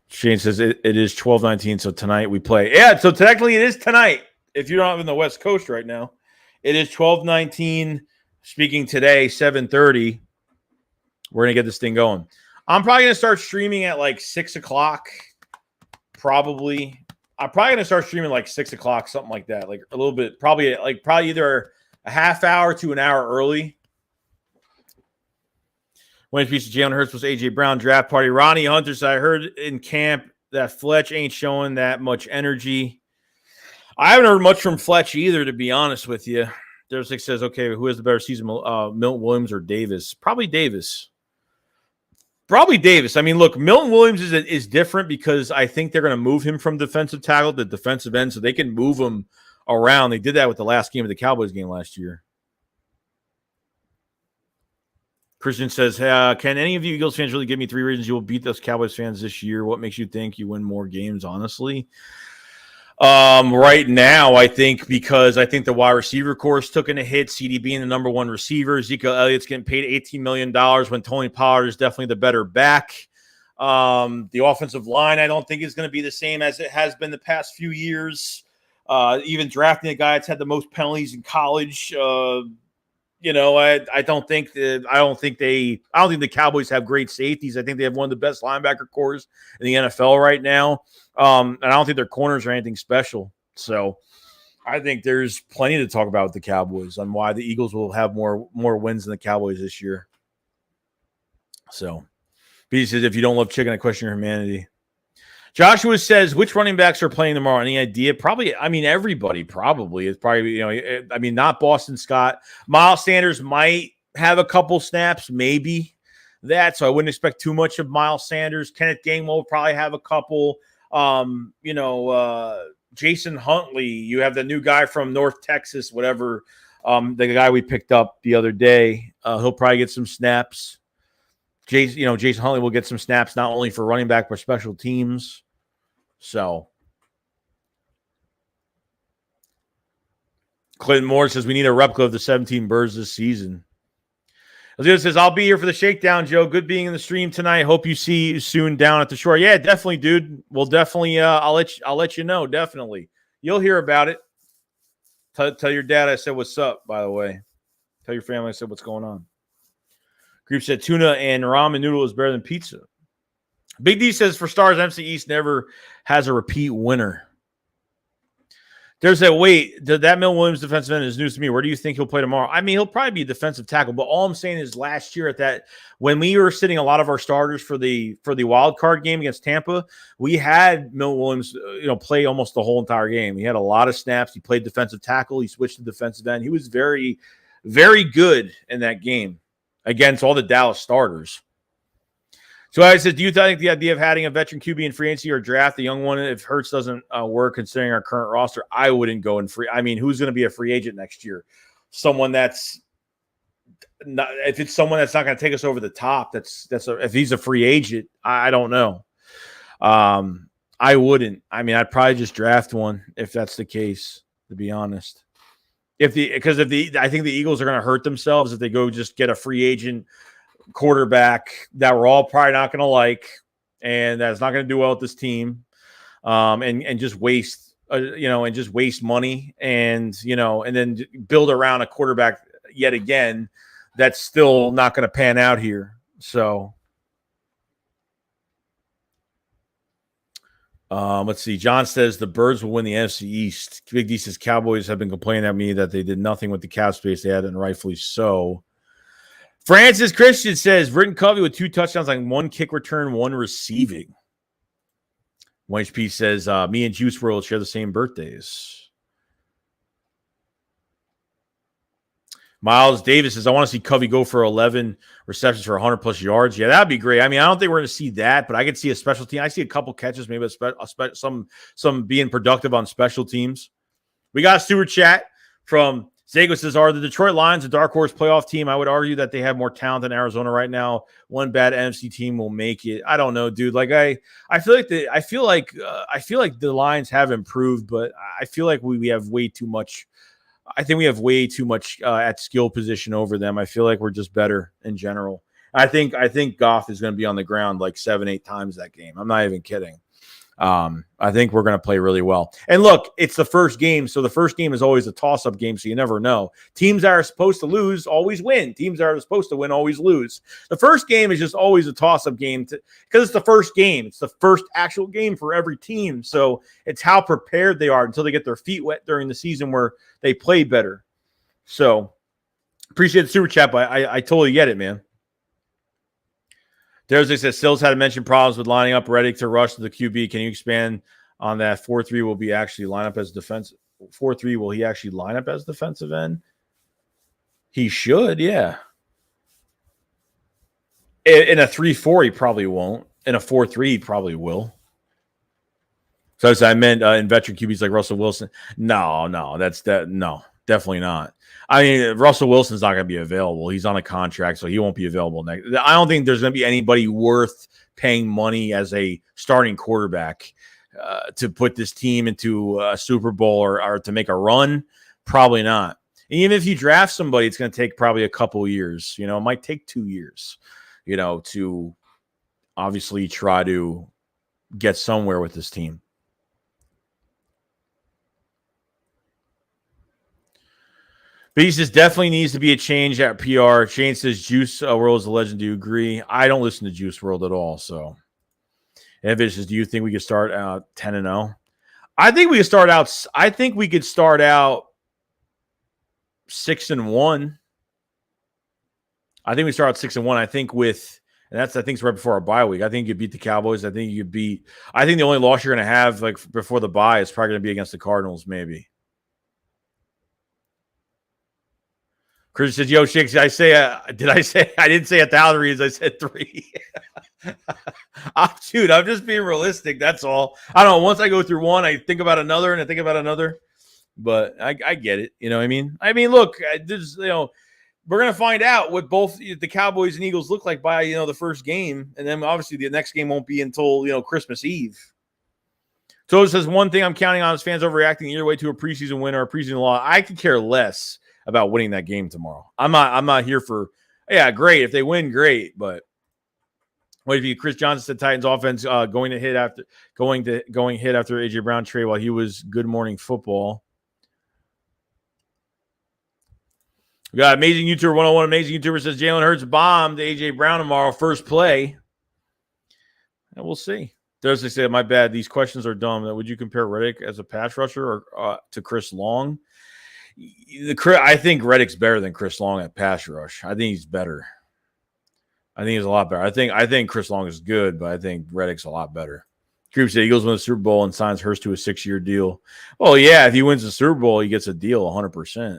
[SPEAKER 1] Shane says it is 12-19, so tonight we play. Yeah, so technically it is tonight. If you're not in the West Coast right now, it is 12-19. Speaking today, 7:30. We're going to get this thing going. I'm probably going to start streaming at like 6 o'clock, probably. I'm probably going to start streaming like 6 o'clock, something like that. Like a little bit, probably either a half hour to an hour early. When piece of Jalen Hurts was AJ Brown draft party. Ronnie Hunter said, I heard in camp that Fletch ain't showing that much energy. I haven't heard much from Fletch either, to be honest with you. There's Six says, okay, who has the better season, Milton Williams or Davis? Probably Davis. I mean, look, Milton Williams is different because I think they're going to move him from defensive tackle to defensive end so they can move him around. They did that with the last game of the Cowboys game last year. Christian says, can any of you Eagles fans really give me 3 reasons you will beat those Cowboys fans this year? What makes you think you win more games, honestly? Right now, I think because I think the wide receiver course took in a hit, CD being the number 1 receiver, Ezekiel Elliott's getting paid $18 million when Tony Pollard is definitely the better back. The offensive line, I don't think is going to be the same as it has been the past few years. Even drafting a guy that's had the most penalties in college, I don't think the Cowboys have great safeties. I think they have one of the best linebacker cores in the NFL right now. And I don't think their corners are anything special. So I think there's plenty to talk about with the Cowboys on why the Eagles will have more wins than the Cowboys this year. So B says, if you don't love chicken, I question your humanity. Joshua says, which running backs are playing tomorrow? Any idea? Probably, I mean, everybody probably. It's probably, not Boston Scott. Miles Sanders might have a couple snaps, maybe that. So I wouldn't expect too much of Miles Sanders. Kenneth Gainwell will probably have a couple. Jason Huntley. You have the new guy from North Texas, whatever. The guy we picked up the other day. He'll probably get some snaps. Jason Huntley will get some snaps, not only for running back, but special teams. So Clinton Moore says we need a replica of the 17 birds this season. Azio says, I'll be here for the shakedown, Joe. Good being in the stream tonight. Hope you see you soon down at the shore. Yeah, definitely, dude. We'll definitely I'll let you know, definitely. You'll hear about it. Tell your dad I said what's up, by the way. Tell your family I said what's going on. Group said tuna and ramen noodle is better than pizza. Big D says, for Stars, MC East never has a repeat winner. There's that, wait, that Milton Williams defensive end is news to me. Where do you think he'll play tomorrow? I mean, he'll probably be a defensive tackle, but all I'm saying is last year when we were sitting a lot of our starters for the wild card game against Tampa, we had Milton Williams, play almost the whole entire game. He had a lot of snaps. He played defensive tackle. He switched to defensive end. He was very, very good in that game against all the Dallas starters. So I said, do you think the idea of having a veteran QB in free agency or draft a young one, if Hurts doesn't work considering our current roster, I wouldn't go in free. I mean, who's going to be a free agent next year? Someone that's not. If it's someone that's not going to take us over the top, if he's a free agent, I don't know. I wouldn't. I mean, I'd probably just draft one if that's the case. To be honest, I think the Eagles are going to hurt themselves if they go just get a free agent quarterback that we're all probably not going to like, and that's not going to do well with this team, and just waste, and just waste money, and then build around a quarterback yet again that's still not going to pan out here. So, let's see. John says the Birds will win the NFC East. Big D says Cowboys have been complaining at me that they did nothing with the cap space they had, and rightfully so. Francis Christian says, Britton Covey with 2 touchdowns, like 1 kick return, 1 receiving. 1HP says, me and Juice WRLD share the same birthdays. Miles Davis says, I want to see Covey go for 11 receptions for 100-plus yards. Yeah, that'd be great. I mean, I don't think we're going to see that, but I could see a special team. I see a couple catches, maybe some being productive on special teams. We got a super chat from Zago says, are the Detroit Lions a dark horse playoff team? I would argue that they have more talent than Arizona right now. One bad NFC team will make it. I don't know, dude. Like I feel like the Lions have improved, but I feel like we have way too much. I think we have way too much at skill position over them. I feel like we're just better in general. I think Goff is going to be on the ground like 7-8 times that game. I'm not even kidding. I think we're going to play really well. And look, it's the first game, so the first game is always a toss-up game, so you never know. Teams that are supposed to lose always win. Teams that are supposed to win always lose. The first game is just always a toss-up game because it's the first game. It's the first actual game for every team, so it's how prepared they are until they get their feet wet during the season where they play better. So appreciate the super chat, but I totally get it, man. Thursday says Sills had to mention problems with lining up Reddick to rush to the QB. Can you expand on that? 4-3 will be actually line up as defensive. 4-3 will he actually line up as defensive end? He should, yeah. In a 3-4, he probably won't. In a 4-3, he probably will. So as I meant in veteran QBs like Russell Wilson. No, definitely not. I mean, Russell Wilson's not going to be available. He's on a contract, so he won't be available next. I don't think there's going to be anybody worth paying money as a starting quarterback to put this team into a Super Bowl or to make a run. Probably not. And even if you draft somebody, it's going to take probably a couple of years. You know, it might take 2 years, you know, to obviously try to get somewhere with this team. But he says definitely needs to be a change at PR. Shane says Juice World is a legend. Do you agree? I don't listen to Juice World at all. So, Evan says, do you think we could start out 10-0? I think we could start out 6-1. I think we start out 6-1. I think it's right before our bye week. I think you beat the Cowboys. I think the only loss you're going to have like before the bye is probably going to be against the Cardinals, maybe. Chris says, yo, Shakes, I didn't say 1,000 reads. I said 3. Dude, I'm just being realistic. That's all. I don't know. Once I go through one, I think about another and I think about another. But I get it. You know what I mean? Look, we're going to find out what both the Cowboys and Eagles look like by, the first game. And then obviously the next game won't be until, Christmas Eve. So it says, one thing I'm counting on is fans overreacting either way to a preseason win or a preseason loss. I could care less about winning that game tomorrow. I'm not here for, great. If they win, great. But what if you, Chris Johnson said Titans offense going hit after AJ Brown trade while he was Good Morning Football. We got Amazing YouTuber 101. Amazing YouTuber says Jalen Hurts bombed AJ Brown tomorrow, first play. And we'll see. Thursday said, my bad. These questions are dumb. Would you compare Reddick as a pass rusher or to Chris Long? I think Reddick's better than Chris Long at pass rush. I think he's better. I think he's a lot better. I think Chris Long is good, but I think Reddick's a lot better. Creep said Eagles win the Super Bowl and signs Hurst to a 6-year deal. Well, yeah, if he wins the Super Bowl, he gets a deal 100%.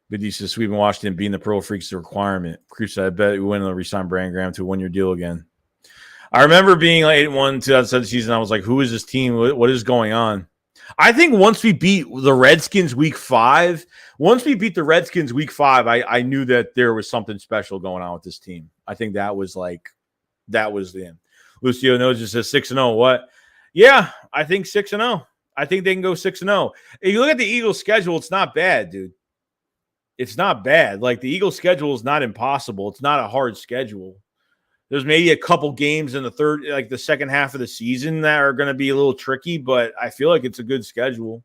[SPEAKER 1] But he says sweeping Washington being the Pro Freaks is a requirement. Creep said, I bet we win and resign Brandon Graham to a 1-year deal again. I remember being like 8-1 2007 season. I was like, who is this team? What is going on? I think once we beat the Redskins week 5, I knew that there was something special going on with this team. I think that was the end. Lucio knows just says 6-0. What? Yeah, I think 6-0. I think they can go 6-0. If you look at the Eagles schedule, it's not bad, dude. It's not bad. Like the Eagles schedule is not impossible. It's not a hard schedule. There's maybe a couple games in the second half of the season that are going to be a little tricky, but I feel like it's a good schedule.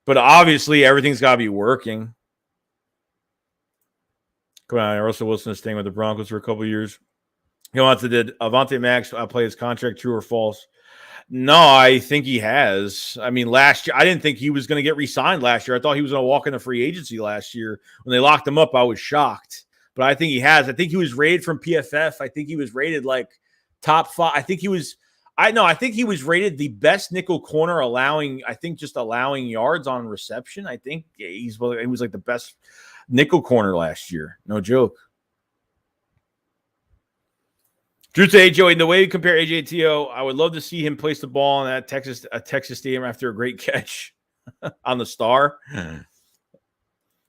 [SPEAKER 1] But obviously, everything's got to be working. Come on, Russell Wilson is staying with the Broncos for a couple years. Did Avante Max play his contract, true or false? No, I think he has. Last year, I didn't think he was going to get re-signed last year. I thought he was going to walk into free agency last year. When they locked him up, I was shocked. But I think he has. I think he was rated from PFF. I think he was rated like top 5. I think he was I think he was rated the best nickel corner, allowing yards on reception. I think he was like the best nickel corner last year. No joke. Drew to Joey, in the way you compare AJ Tio, I would love to see him place the ball in that Texas Stadium after a great catch on the star.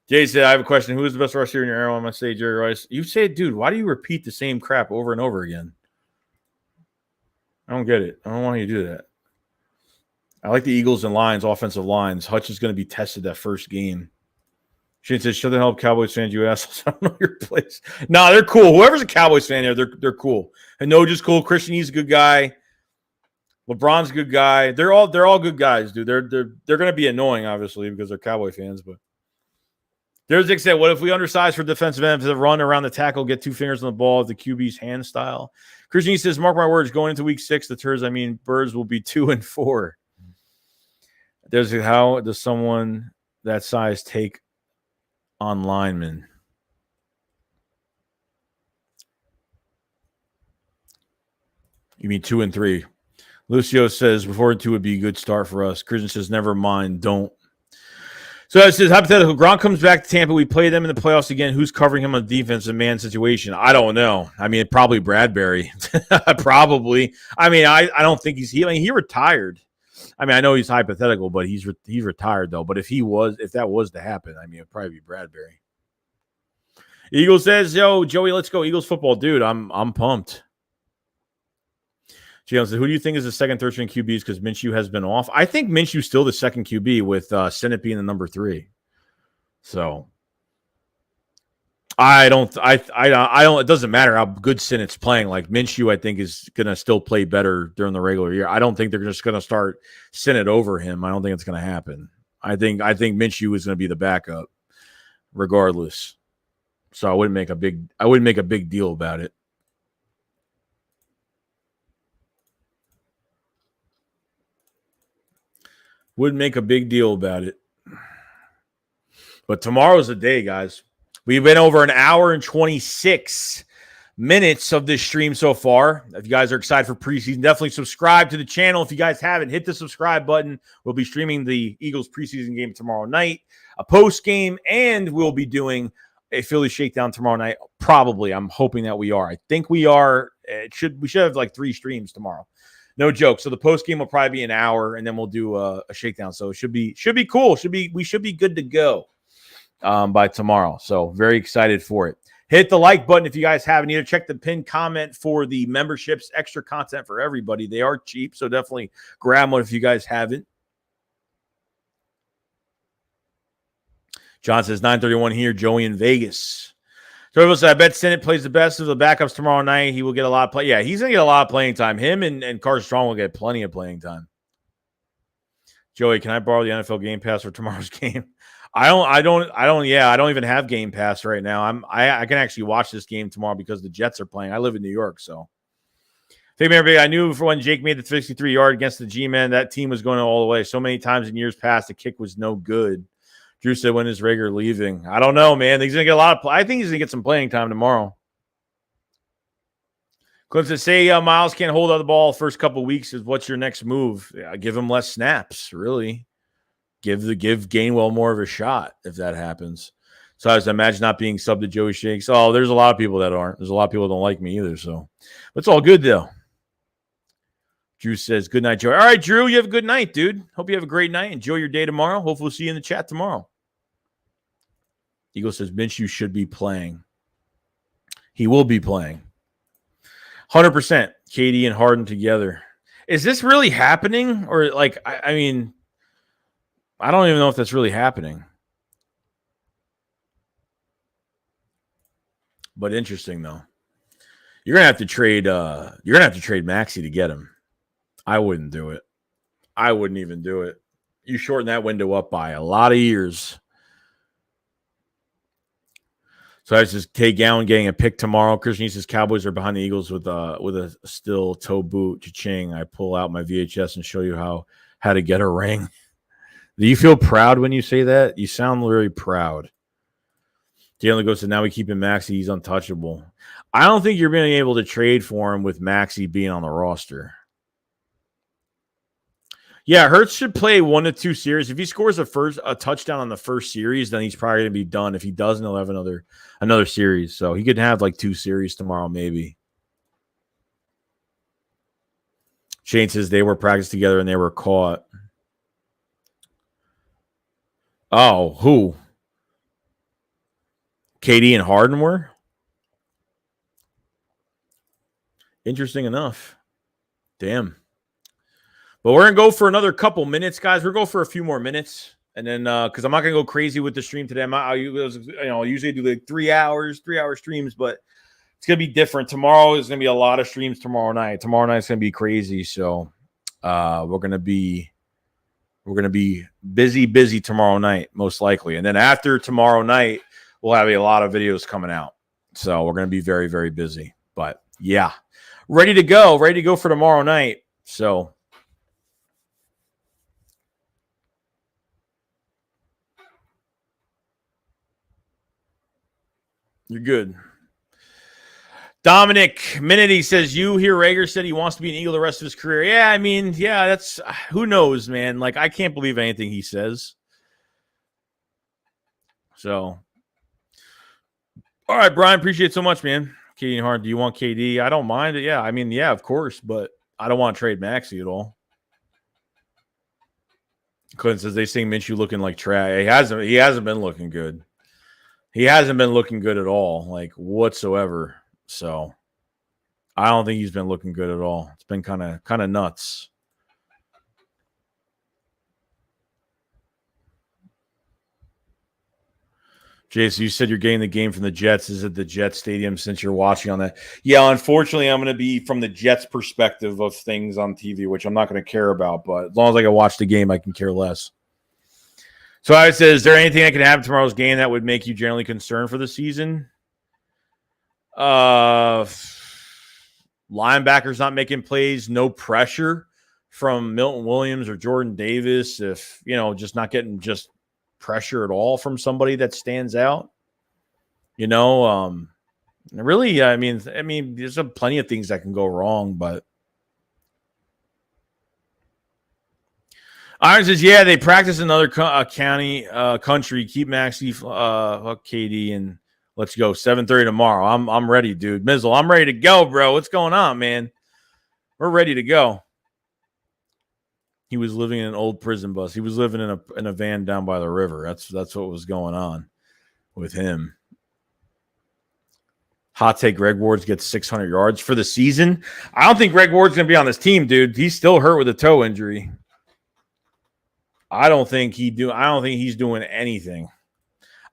[SPEAKER 1] Jay said, I have a question. Who is the best receiver in your era? I'm going to say Jerry Rice. You say, dude, why do you repeat the same crap over and over again? I don't get it. I don't want you to do that. I like the Eagles and Lions, offensive lines. Hutch is going to be tested that first game. Shane says, shut the hell up, Cowboys fans, you assholes. I don't know your place. No, they're cool. Whoever's a Cowboys fan there, they're cool. Hinoja's cool. Christian E's a good guy. LeBron's a good guy. They're all good guys, dude. They're going to be annoying, obviously, because they're Cowboy fans. But there's Dick said, what if we undersize for defensive ends to run around the tackle, get two fingers on the ball, the QB's hand style? Christian E says, mark my words, going into week 6, the Birds will be 2-4. There's how does someone that size take on linemen? You mean 2-3? Lucio says, before 2 would be a good start for us. Christian says, never mind, don't. So it says, hypothetical, Gronk comes back to Tampa. We play them in the playoffs again. Who's covering him on defense in man situation? I don't know. I mean, probably Bradbury. Probably. I mean, I don't think he retired. I mean, I know he's hypothetical, but he's retired, though. But if that was to happen, I mean, it'd probably be Bradbury. Eagles says, yo, Joey, let's go. Eagles football. Dude, I'm pumped. Jalen said, who do you think is the second, third string QBs because Minshew has been off? I think Minshew's still the second QB with Sinnott being the number 3. So I don't it doesn't matter how good Sinnott's playing. Like Minshew, I think, is gonna still play better during the regular year. I don't think they're just gonna start Sinnott over him. I don't think it's gonna happen. I think Minshew is gonna be the backup regardless. So I wouldn't make a big deal about it. Wouldn't make a big deal about it. But tomorrow's the day, guys. We've been over an hour and 26 minutes of this stream so far. If you guys are excited for preseason, definitely subscribe to the channel. If you guys haven't, hit the subscribe button. We'll be streaming the Eagles preseason game tomorrow night, a post game, and we'll be doing a Philly shakedown tomorrow night. Probably. I'm hoping that we are. I think we are. We should have like 3 streams tomorrow. No joke. So the post game will probably be an hour, and then we'll do a shakedown. So it should be cool. We should be good to go by tomorrow. So very excited for it. Hit the like button if you guys haven't either. Check the pinned comment for the memberships. Extra content for everybody. They are cheap, so definitely grab one if you guys haven't. John says 9:31 here. Joey in Vegas. So I bet Sinnott plays the best of the backups tomorrow night. He will get a lot of play. Yeah, he's going to get a lot of playing time. Him and Carson Strong will get plenty of playing time. Joey, can I borrow the NFL Game Pass for tomorrow's game? I don't even have Game Pass right now. I can actually watch this game tomorrow because the Jets are playing. I live in New York, so. I knew for when Jake made the 63-yard against the G-Men, that team was going all the way. So many times in years past, the kick was no good. Drew said, when is Rager leaving? I don't know, man. He's going to get a lot of play. I think he's going to get some playing time tomorrow. Cliff said, say Miles can't hold on the ball first couple of weeks. What's your next move? Yeah, give him less snaps, really. Give Gainwell more of a shot if that happens. So I was imagine not being subbed to Joey Shakes. Oh, there's a lot of people that aren't. There's a lot of people that don't like me either. So it's all good, though. Drew says, good night, Joey. All right, Drew, you have a good night, dude. Hope you have a great night. Enjoy your day tomorrow. Hopefully we'll see you in the chat tomorrow. Eagle says, Minshew should be playing. He will be playing. 100%. KD and Harden together. Is this really happening? Or, like, I mean, I don't even know if that's really happening. But interesting, though. You're gonna have to trade Maxey to get him. I wouldn't do it. I wouldn't even do it. You shorten that window up by a lot of years. So I just K Gowan getting a pick tomorrow. Christian says Cowboys are behind the Eagles with a steel toe boot. Cha-ching. I pull out my VHS and show you how to get a ring. Do you feel proud when you say that? You sound very proud. Jalen goes to now we keep him Maxey. He's untouchable. I don't think you're being able to trade for him with Maxey being on the roster. Yeah, Hurts should play 1 to 2 series. If he scores a touchdown on the first series, then he's probably gonna be done. If he doesn't, he'll have another series. So he could have like 2 series tomorrow, maybe. Shane says they were practiced together and they were caught. Oh, who? KD and Harden were? Interesting enough. Damn. But we're going to go for another couple minutes, guys. We're going to go for a few more minutes. And then, because I'm not going to go crazy with the stream today. I usually do like 3 hour streams, but it's going to be different. Tomorrow is going to be a lot of streams tomorrow night. Tomorrow night is going to be crazy. So we're going to be busy tomorrow night, most likely. And then after tomorrow night, we'll have a lot of videos coming out. So we're going to be very, very busy. But yeah, ready to go for tomorrow night. So you're good. Dominic Minity says, you hear Rager said he wants to be an Eagle the rest of his career. Yeah, I mean, yeah, that's who knows, man. Like, I can't believe anything he says. So, all right, Brian, appreciate it so much, man. KD and Harden, do you want KD? I don't mind it. Yeah, I mean, yeah, of course, but I don't want to trade Maxey at all. Clinton says they think Minshew looking like trash. He hasn't been looking good. He hasn't been looking good at all, like whatsoever. So I don't think he's been looking good at all. It's been kind of nuts. Jason, you said you're getting the game from the Jets. Is it the Jets Stadium since you're watching on that? Yeah, unfortunately, I'm going to be from the Jets perspective of things on TV, which I'm not going to care about. But as long as I can watch the game, I can care less. So I said, is there anything that can happen tomorrow's game that would make you generally concerned for the season? Linebackers not making plays, no pressure from Milton Williams or Jordan Davis. If, just not getting just pressure at all from somebody that stands out, really, I mean, there's plenty of things that can go wrong, but Iron says, yeah, they practice another country. Keep Maxey, KD, and let's go. 7:30 tomorrow. I'm ready, dude. Mizzle, I'm ready to go, bro. What's going on, man? We're ready to go. He was living in an old prison bus. He was living in a van down by the river. That's what was going on with him. Hot take: Greg Ward's gets 600 yards for the season. I don't think Greg Ward's going to be on this team, dude. He's still hurt with a toe injury. I don't think he's doing anything.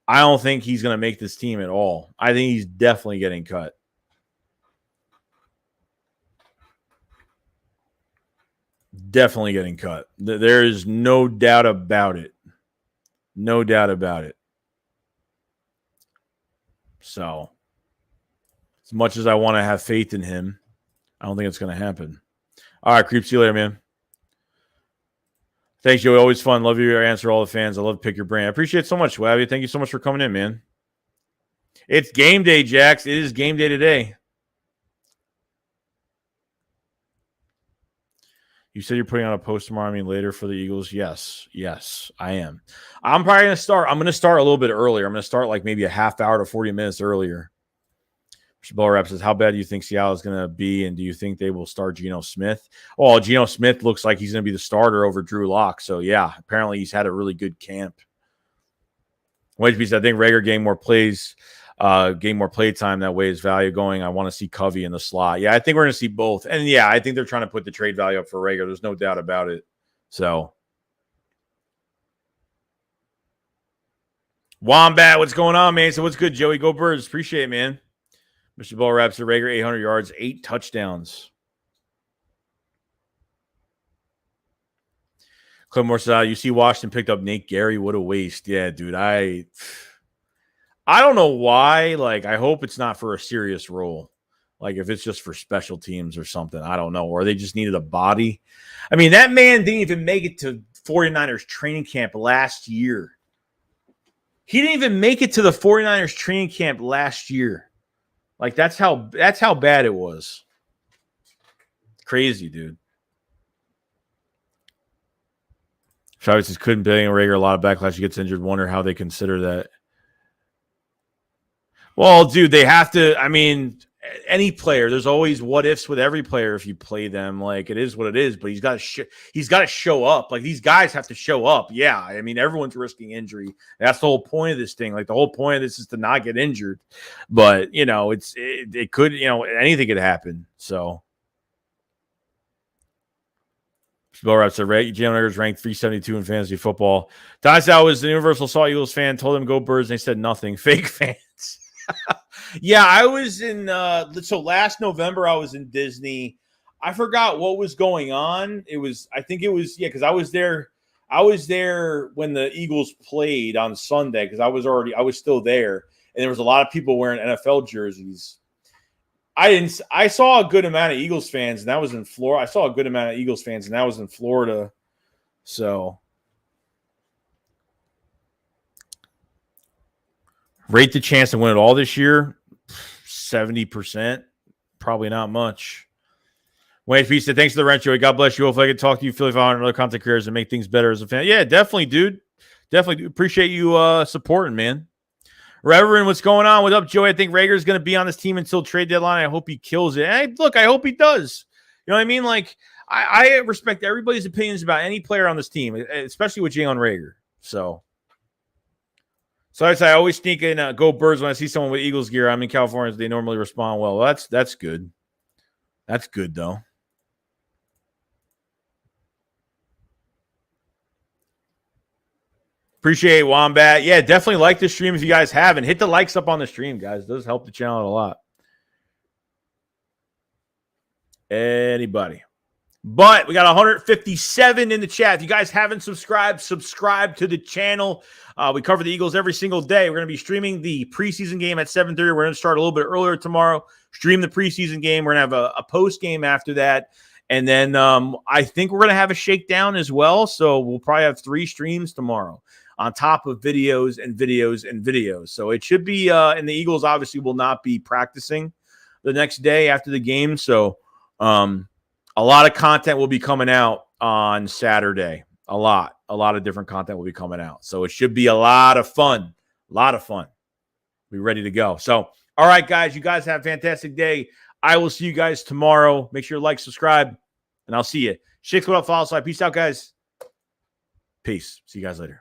[SPEAKER 1] I don't think he's going to make this team at all. I think he's definitely getting cut. Definitely getting cut. There is no doubt about it. No doubt about it. So, as much as I want to have faith in him, I don't think it's going to happen. All right, Creep. See you later, man. Thanks, Joey. Always fun. Love your answer, all the fans. I love to pick your brain. I appreciate it so much, Wabby. Thank you so much for coming in, man. It's game day, Jax. It is game day today. You said you're putting out a post tomorrow, later for the Eagles. Yes, I am. I'm probably going to start. I'm going to start a little bit earlier. I'm going to start like maybe a half hour to 40 minutes earlier. Ball Rap says, how bad do you think Seattle is going to be, and do you think they will start Geno Smith? Oh, Geno Smith looks like he's going to be the starter over Drew Lock. So, yeah, apparently he's had a really good camp. Wedgeby said, I think Rager gained more plays, gain more play time. That way his value going. I want to see Covey in the slot. Yeah, I think we're going to see both. And, yeah, I think they're trying to put the trade value up for Rager. There's no doubt about it. So, Wombat, what's going on, man? So, what's good, Joey? Go Birds. Appreciate it, man. Mr. Ball Raps the Rager, 800 yards, 8 touchdowns. Clint Moore said, you see Washington picked up Nate Gary. What a waste. Yeah, dude. I don't know why. Like, I hope it's not for a serious role. Like, if it's just for special teams or something. I don't know. Or they just needed a body. I mean, that man didn't even make it to 49ers training camp last year. He didn't even make it to the 49ers training camp last year. Like, that's how bad it was. Crazy, dude. Travis just couldn't play in Rager. A lot of backlash. He gets injured. Wonder how they consider that. Well, dude, they have to. I mean, any player. There's always what ifs with every player if you play them. Like it is what it is. But he's got to show up. Like these guys have to show up. Yeah, I mean, everyone's risking injury. That's the whole point of this thing. Like the whole point of this is to not get injured. But you know, it could. You know, anything could happen. So. Jalen Hurts ranked 372 in fantasy football. Dysal was the Universal Salt Eagles fan, told him go Birds, and they said nothing. Fake fans. Yeah, I was in so last November I was in Disney. I forgot what was going on. Because I was there when the Eagles played on Sunday because I was still there, and there was a lot of people wearing NFL jerseys. I saw a good amount of Eagles fans, and that was in Florida. I saw a good amount of Eagles fans, and that was in Florida. So, rate the chance to win it all this year, 70%. Probably not much. Wayne P said, thanks for the rent, Joey. God bless you. Hopefully I can talk to you, Philly 500 and other content creators and make things better as a fan. Yeah, definitely, dude. Definitely appreciate you supporting, man. Reverend, what's going on? What up, Joey? I think Rager's going to be on this team until trade deadline. I hope he kills it. Hey, look, I hope he does. You know what I mean? Like, I respect everybody's opinions about any player on this team, especially with Jalen Rager. So I always sneak in go Birds when I see someone with Eagles gear. I'm in California. They normally respond well. That's good. That's good, though. Appreciate it, Wombat. Yeah, definitely like the stream if you guys haven't. Hit the likes up on the stream, guys. It does help the channel a lot. Anybody. But we got 157 in the chat. If you guys haven't subscribed, subscribe to the channel. We cover the Eagles every single day. We're going to be streaming the preseason game at 7:30. We're going to start a little bit earlier tomorrow. Stream the preseason game. We're going to have a post game after that. And then I think we're going to have a shakedown as well. So we'll probably have 3 streams tomorrow on top of videos and videos and videos. So it should be, and the Eagles obviously will not be practicing the next day after the game. So a lot of content will be coming out on Saturday. A lot of different content will be coming out. So it should be a lot of fun. Be ready to go. So, all right, guys, you guys have a fantastic day. I will see you guys tomorrow. Make sure you like, subscribe, and I'll see you. SHAKESQUAD, follow, slide. Peace out, guys. Peace. See you guys later.